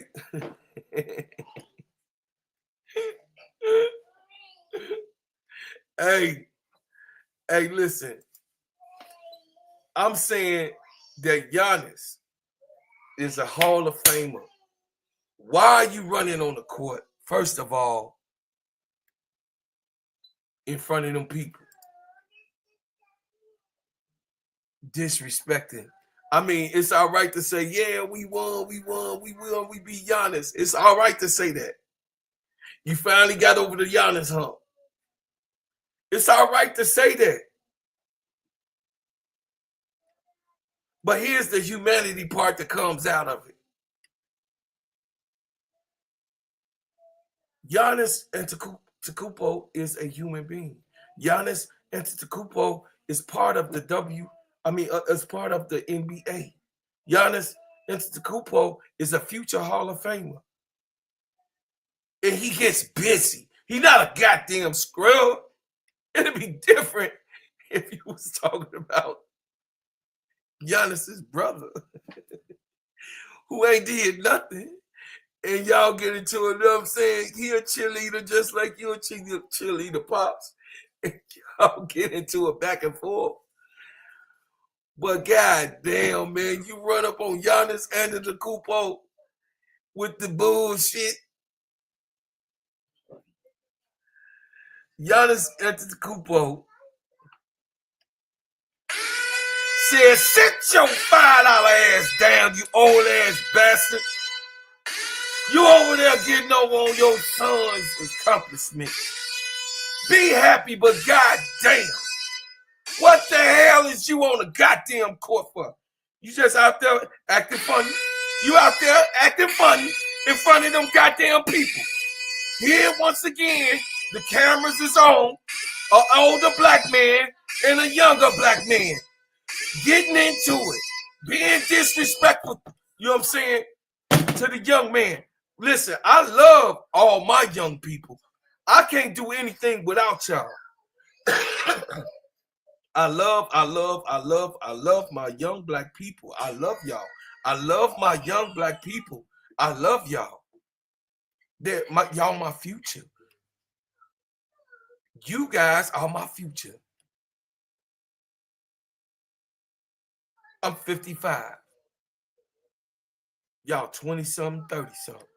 hey. Hey, listen. I'm saying that Giannis is a Hall of Famer. Why are you running on the court, first of all, in front of them people? Disrespecting. I mean, it's all right to say, yeah, we won, we beat Giannis. It's all right to say that. You finally got over the Giannis hump. It's all right to say that. But here's the humanity part that comes out of it. Giannis Antetokounmpo is a human being. Giannis Antetokounmpo is part of the is part of the NBA. Giannis Antetokounmpo is a future Hall of Famer. And he gets busy. He's not a goddamn scrub. It'd be different if you was talking about Giannis's brother who ain't did nothing. And y'all get into it, you know what I'm saying? He a cheerleader just like you a cheerleader, Pops. And y'all get into it back and forth. But god damn, man, you run up on Giannis Antetokounmpo with the bullshit. Giannis Antetokounmpo said, sit your $5 ass down, you old ass bastard. You over there getting over on your son's accomplishments. Be happy, but goddamn, what the hell is you on the goddamn court for? You just out there acting funny. You out there acting funny in front of them goddamn people. Here, once again, the cameras is on. An older black man and a younger black man getting into it, being disrespectful, you know what I'm saying, to the young man. Listen, I love all my young people. I can't do anything without y'all. I love my young black people. I love y'all. I love my young black people. I love y'all. Y'all my future. You guys are my future. I'm 55. Y'all 20-something, 30-something.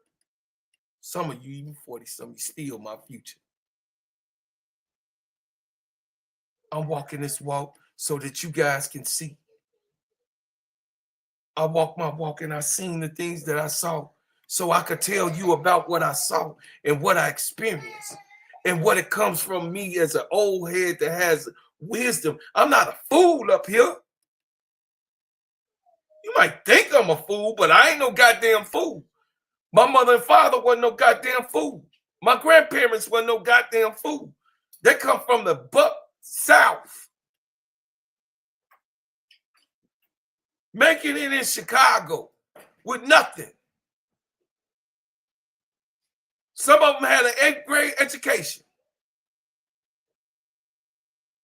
Some of you even 40-something, still my future. I'm walking this walk so that you guys can see. I walk my walk and I seen the things that I saw so I could tell you about what I saw and what I experienced and what it comes from me as an old head that has wisdom. I'm not a fool up here. You might think I'm a fool, but I ain't no goddamn fool. My mother and father wasn't no goddamn fool. My grandparents wasn't no goddamn fool. They come from the buck south. Making it in Chicago with nothing. Some of them had an 8th grade education.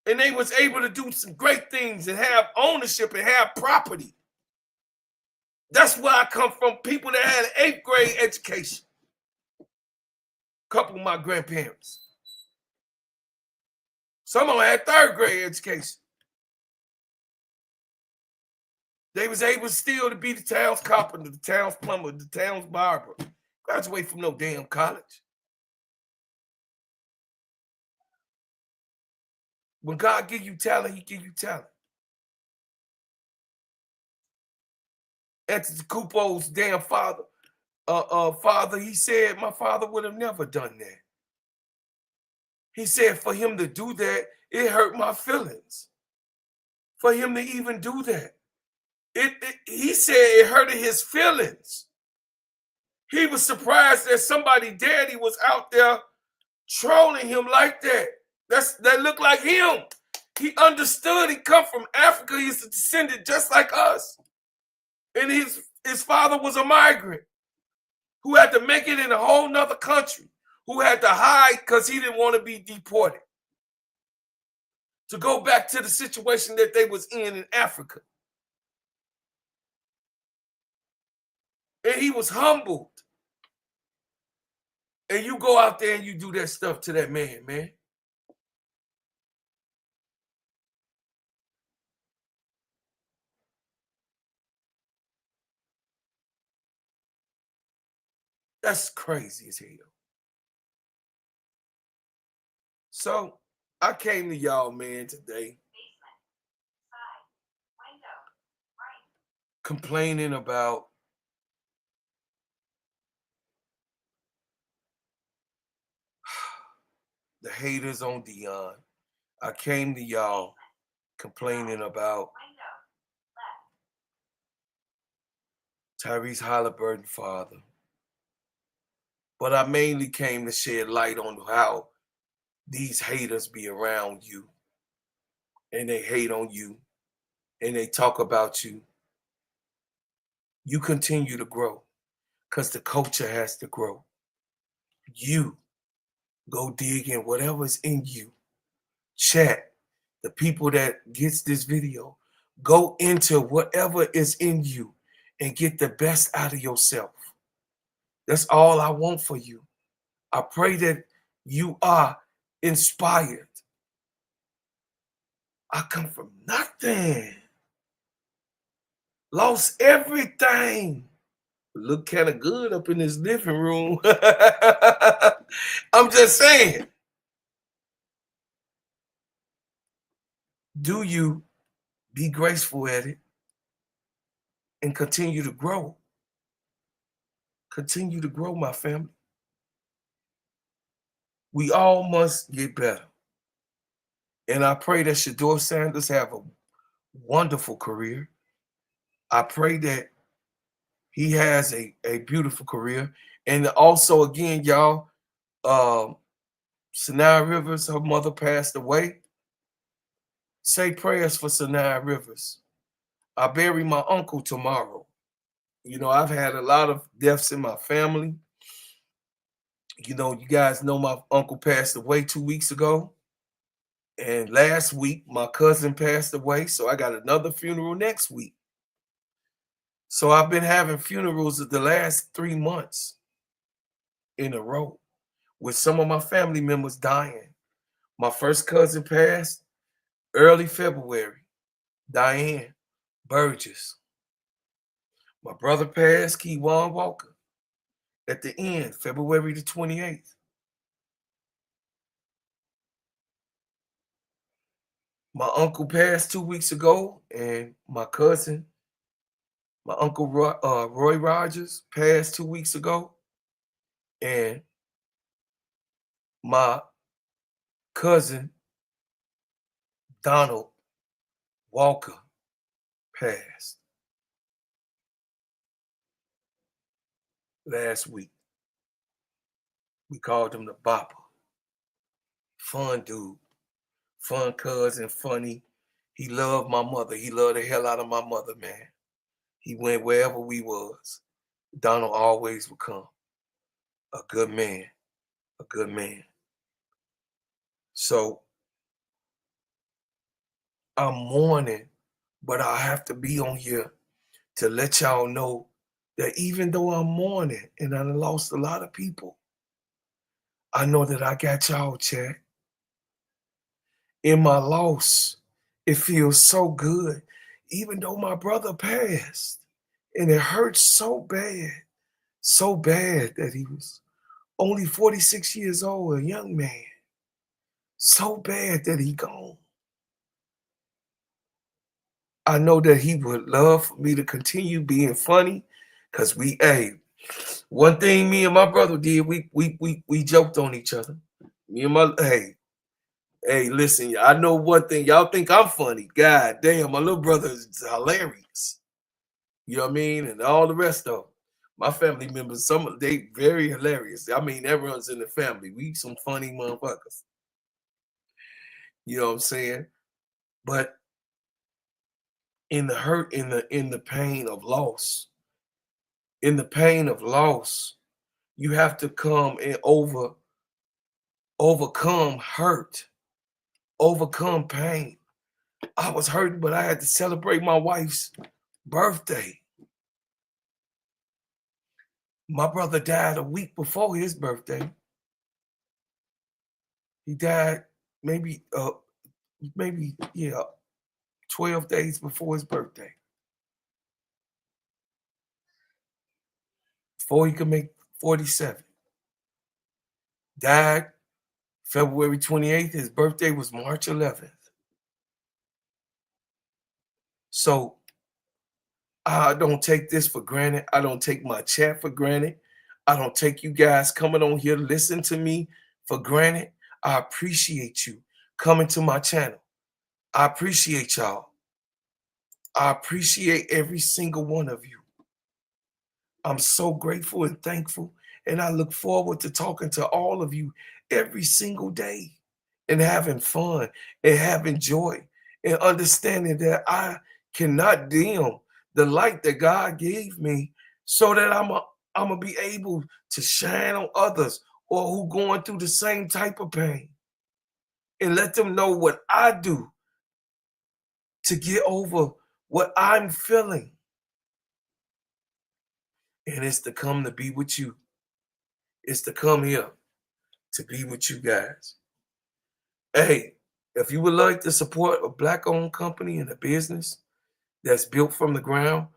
And they was able to do some great things and have ownership and have property. That's where I come from, people that had an 8th grade education. A couple of my grandparents. Some of them had 3rd grade education. They was able still to be the town's carpenter, the town's plumber, the town's barber. Graduate from no damn college. When God give you talent, he give you talent. Anthony Cupo's damn father, he said, my father would have never done that. He said for him to do that, it hurt my feelings. For him to even do that. He said it hurted his feelings. He was surprised that somebody daddy was out there trolling him like that. That looked like him. He understood. He come from Africa. He's a descendant just like us. And his father was a migrant who had to make it in a whole nother country, who had to hide because he didn't want to be deported. To go back to the situation that they was in Africa. And he was humbled. And you go out there and you do that stuff to that man, man. That's crazy as hell. So I came to y'all, man, today complaining about the haters on Dion. I came to y'all complaining about Tyrese Halliburton's father. But I mainly came to shed light on how these haters be around you. And they hate on you. And they talk about you. You continue to grow. Because the culture has to grow. You go dig in whatever's in you. Chat. The people that gets this video. Go into whatever is in you. And get the best out of yourself. That's all I want for you. I pray that you are inspired. I come from nothing. Lost everything. Look kind of good up in this living room. I'm just saying. Do you be graceful at it and continue to grow? Continue to grow, my family. We all must get better. And I pray that Shedeur Sanders have a wonderful career. I pray that he has a beautiful career. And also, again, y'all, Sanaa Rivers, her mother passed away. Say prayers for Sanaa Rivers. I bury my uncle tomorrow. You know, I've had a lot of deaths in my family. You know, you guys know my uncle passed away 2 weeks ago. And last week, my cousin passed away. So I got another funeral next week. So I've been having funerals the last 3 months in a row with some of my family members dying. My first cousin passed early February, Diane Burgess. My brother passed, Keywan Walker, at the end, February the 28th. My uncle passed 2 weeks ago, and my cousin, my uncle Roy Rogers, passed 2 weeks ago, and my cousin Donald Walker passed last week. We called him the Bopper. Fun dude, fun cousin, funny. He loved my mother. He loved the hell out of my mother, man. He went wherever we was. Donald always would come. A good man. a good man. So I'm mourning, but I have to be on here to let y'all know that even though I'm mourning and I lost a lot of people, I know that I got y'all, Chad. In my loss, it feels so good, even though my brother passed. And it hurts so bad that he was only 46 years old, a young man. So bad that he gone. I know that he would love for me to continue being funny, cause one thing me and my brother did, we joked on each other. Me and my listen, I know one thing. Y'all think I'm funny. God damn, my little brother is hilarious. You know what I mean? And all the rest of them. My family members, they very hilarious. I mean, everyone's in the family. We some funny motherfuckers. You know what I'm saying? But in the hurt, in the pain of loss, you have to come and overcome hurt, overcome pain. I was hurting, but I had to celebrate my wife's birthday. My brother died a week before his birthday. He died maybe 12 days before his birthday. Before he could make 47. Died February 28th. His birthday was March 11th. So I don't take this for granted. I don't take my chat for granted. I don't take you guys coming on here to listen to me for granted. I appreciate you coming to my channel. I appreciate y'all. I appreciate every single one of you. I'm so grateful and thankful, and I look forward to talking to all of you every single day and having fun and having joy and understanding that I cannot dim the light that God gave me so that I'm gonna be able to shine on others or who going through the same type of pain and let them know what I do to get over what I'm feeling. And it's to come to be with you. It's to come here to be with you guys. Hey, if you would like to support a Black-owned company and a business that's built from the ground,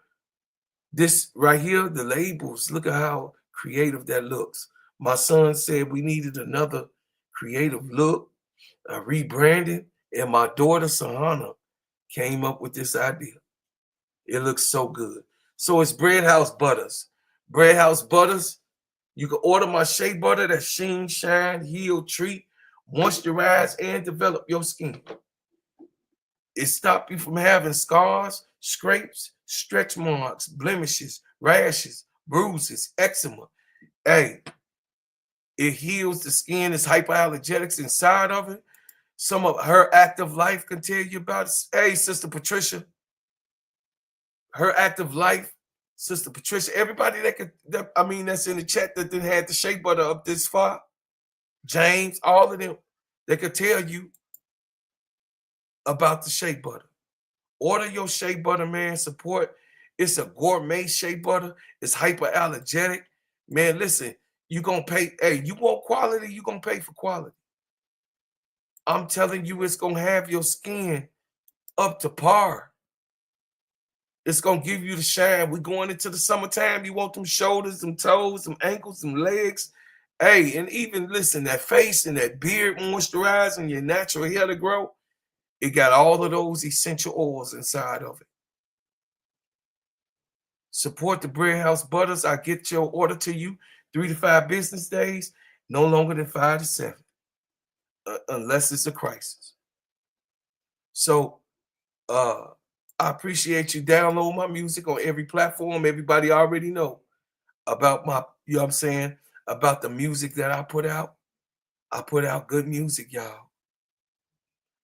this right here, the labels, look at how creative that looks. My son said we needed another creative look, a rebranding, and my daughter, Sahana, came up with this idea. It looks so good. So it's Bread House Butters. Bread House Butters. You can order my shea butter that sheen, shine, heal, treat, moisturize, and develop your skin. It stops you from having scars, scrapes, stretch marks, blemishes, rashes, bruises, eczema. Hey, it heals the skin. It's hypoallergenics inside of it. Some of her active life can tell you about it. Hey, Sister Patricia, her active life, Sister Patricia, everybody that's in the chat that didn't have the shea butter up this far, James, all of them, they could tell you about the shea butter. Order your shea butter, man. Support. It's a gourmet shea butter. It's hypoallergenic. Man, listen, you going to pay. Hey, you want quality, you going to pay for quality. I'm telling you, it's going to have your skin up to par. It's going to give you the shine. We're going into the summertime. You want them shoulders, them toes, them ankles, them legs. Hey, and even, listen, that face and that beard moisturizing your natural hair to grow, it got all of those essential oils inside of it. Support the Bread House Butters. I get your order to you 3 to 5 business days, no longer than 5 to 7, unless it's a crisis. So, I appreciate you download my music on every platform. Everybody already know about my, you know what I'm saying, about the music that I put out. I put out good music, y'all.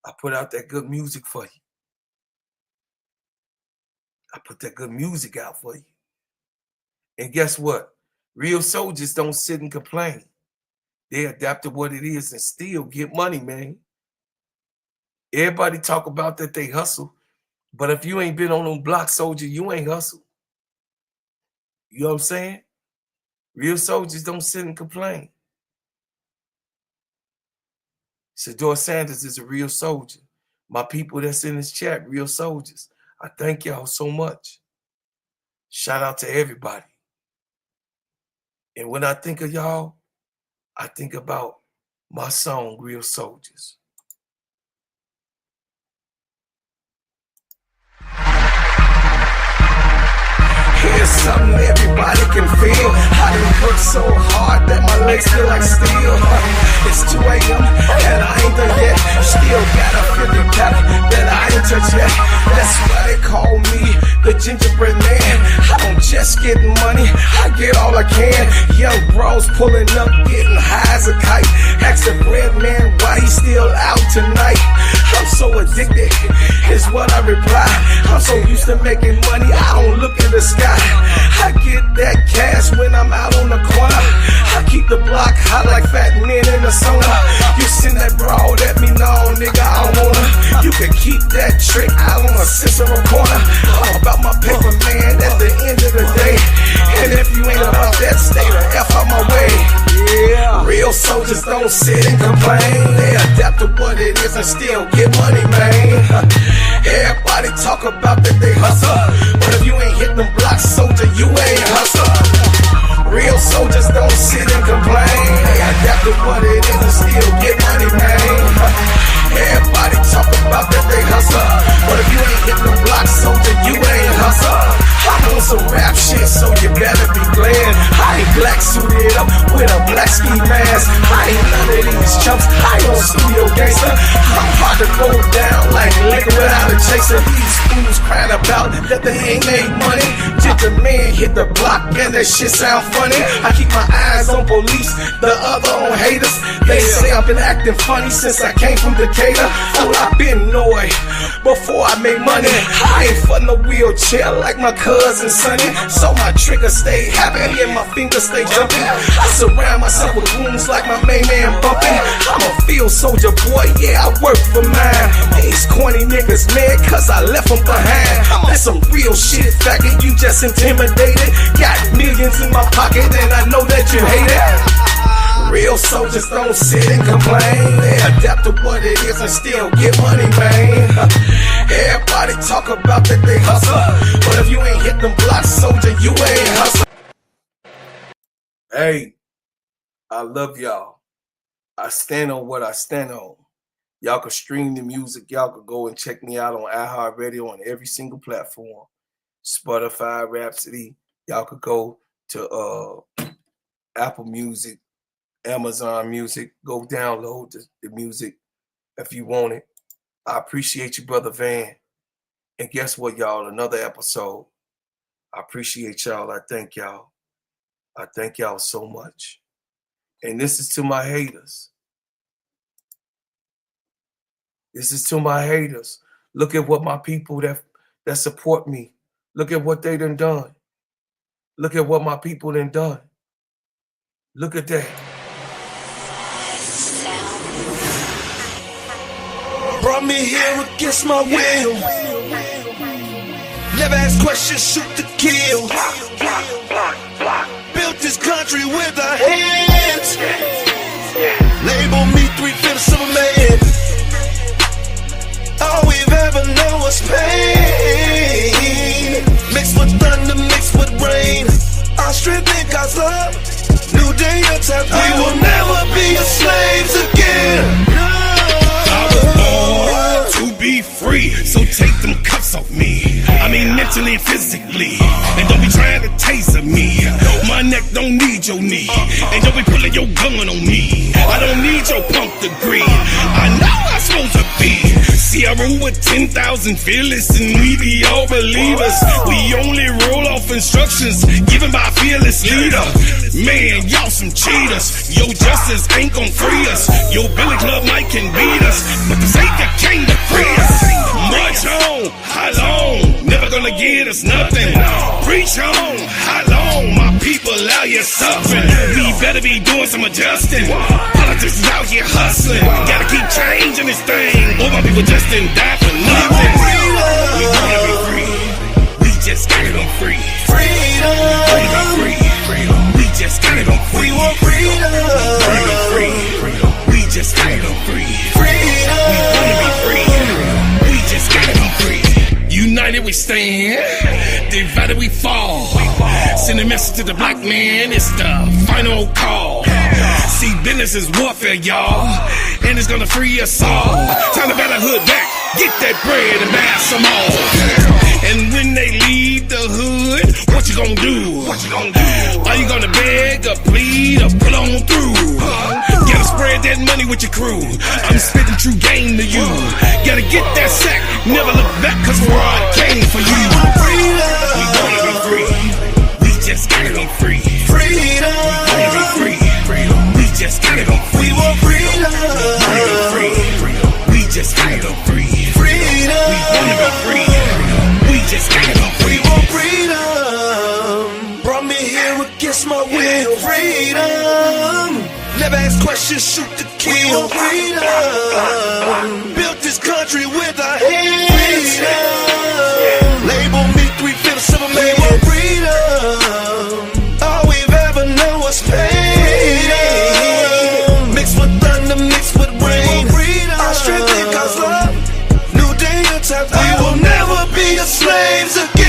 I put out that good music for you. I put that good music out for you. And guess what? Real soldiers don't sit and complain. They adapt to what it is and still get money, man. Everybody talk about that they hustle, but if you ain't been on them block, soldier, you ain't hustle. You know what I'm saying? Real soldiers don't sit and complain. Shedeur Sanders is a real soldier. My people that's in this chat, real soldiers. I thank y'all so much. Shout out to everybody. And when I think of y'all, I think about my song, Real Soldiers. Here's something everybody can feel. I done worked so hard that my legs feel like steel. It's 2 a.m. and I ain't done yet. Still got a 50 pack that I ain't touched yet. That's why they call me the gingerbread man. I don't just get money, I get all I can. Young bros pulling up, getting high as a kite. Ask the bread man why he still out tonight. I'm so addicted, is what I reply. I'm so used to making money, I don't look in the sky. I get that cash when I'm out on the corner. I keep the block hot like fat men in the sauna. You send that broad at me, no nigga, I don't wanna. You can keep that trick out on a Cicero corner. I'm about my paper, man, at the end of the day. And if you ain't about that, stay the F out my way. Yeah, real soldiers don't sit and complain. They adapt to what it is and still get money, man. Everybody talk about that they hustle, but if you ain't hit them blocks, soldier, you ain't hustle. Real soldiers don't sit and complain. They adapt to what it is and still get money, man. Everybody talk about that they hustle, but if you ain't hit them blocks, soldier, you ain't hustle. I'm on some rap shit, so you better be glad I ain't black suited up with a black ski mask. I ain't none of these chumps, I ain't no studio gangster. I'm hard to go down like liquor without a chaser. These fools crying about that they ain't made money. Just a man hit the block and that shit sound funny. I keep my eyes on police, the other on haters. They say I've been acting funny since I came from Decatur. Oh, I've been annoyed before I made money. I ain't for no wheelchair like my cousin Sonny, so my trigger stay happy and my fingers stay jumping. I surround myself with wounds like my main man bumping. I'm a field soldier boy, yeah, I work for mine. These corny niggas mad cause I left them behind. That's some real shit, faggot, you just intimidated. Got millions in my pocket and I know that you hate it. Real soldiers don't sit and complain. They adapt to what it is and still get money, man. Everybody talk about that they hustle, but if you ain't hit them blocks, soldier, you ain't hustle. Hey, I love y'all. I stand on what I stand on. Y'all can stream the music. Y'all can go and check me out on iHeartRadio on every single platform. Spotify, Rhapsody. Y'all could go to Apple Music, Amazon Music. Go download the music if you want it. I appreciate you, Brother Van. And guess what, y'all? Another episode. I appreciate y'all. I thank y'all. I thank y'all so much. And this is to my haters. This is to my haters. Look at what my people that support me. Look at what they done. Look at what my people done. Look at that. Brought me here against my will. Never ask questions, shoot to kill. Built this country with our hands. Label me 3/5 of a man. All we've ever known was pain. Mixed with thunder, mixed with rain. Our strength in God's love. New day attack. We will never be slaves again. To be free, so take them cuffs off me. I mean mentally and physically. And don't be trying to taser me. My neck don't need your knee. And don't be pulling your gun on me. I don't need your punk degree. I know I'm supposed to be. See, I roll with 10,000 fearless and we be all believers. We only roll off instructions given by a fearless leader. Man, y'all some cheaters. Your justice ain't gon' free us. Your Billy Club might can beat us, but the Savior came to free us. March on, how long? Never gonna get us nothing. Preach on, how long? My people out here suffering. We better be doing some adjusting. Politics is out here hustling. Gotta keep changing this thing. All my people just didn't die for nothing. We wanna be free. We just got it on free. Freedom. We wanna be free. We just got it on free. We want freedom. We just got it on free. Freedom. We wanna be free. We just got it on free. United we stand, divided we fall. Send a message to the black man, it's the final call. See, business is warfare, y'all, and it's gonna free us all. Time to bat a hood back, get that bread and buy some more. And when they leave the hood, what you gonna do? Are you gonna beg or plead or pull on through? Gotta spread that money with your crew. I'm spitting true game to you. Gotta get that sack, never look back, cause we're all came for you. We wanna be free. We just got it on free. Freedom. We wanna be free. We just got it on free. We want freedom. We wanna be free. We just got it on free. Freedom. We wanna be free. We just got it on free. We want freedom. Brought me here against my will. Freedom. Never ask questions, shoot to kill. We want freedom. Built this country with our hands. Freedom. Label me 3/5 of a man. We want freedom. All we've ever known was pain. Mixed with thunder, mixed with rain. Our strength it cause love. New day and time. We will never be the slaves again.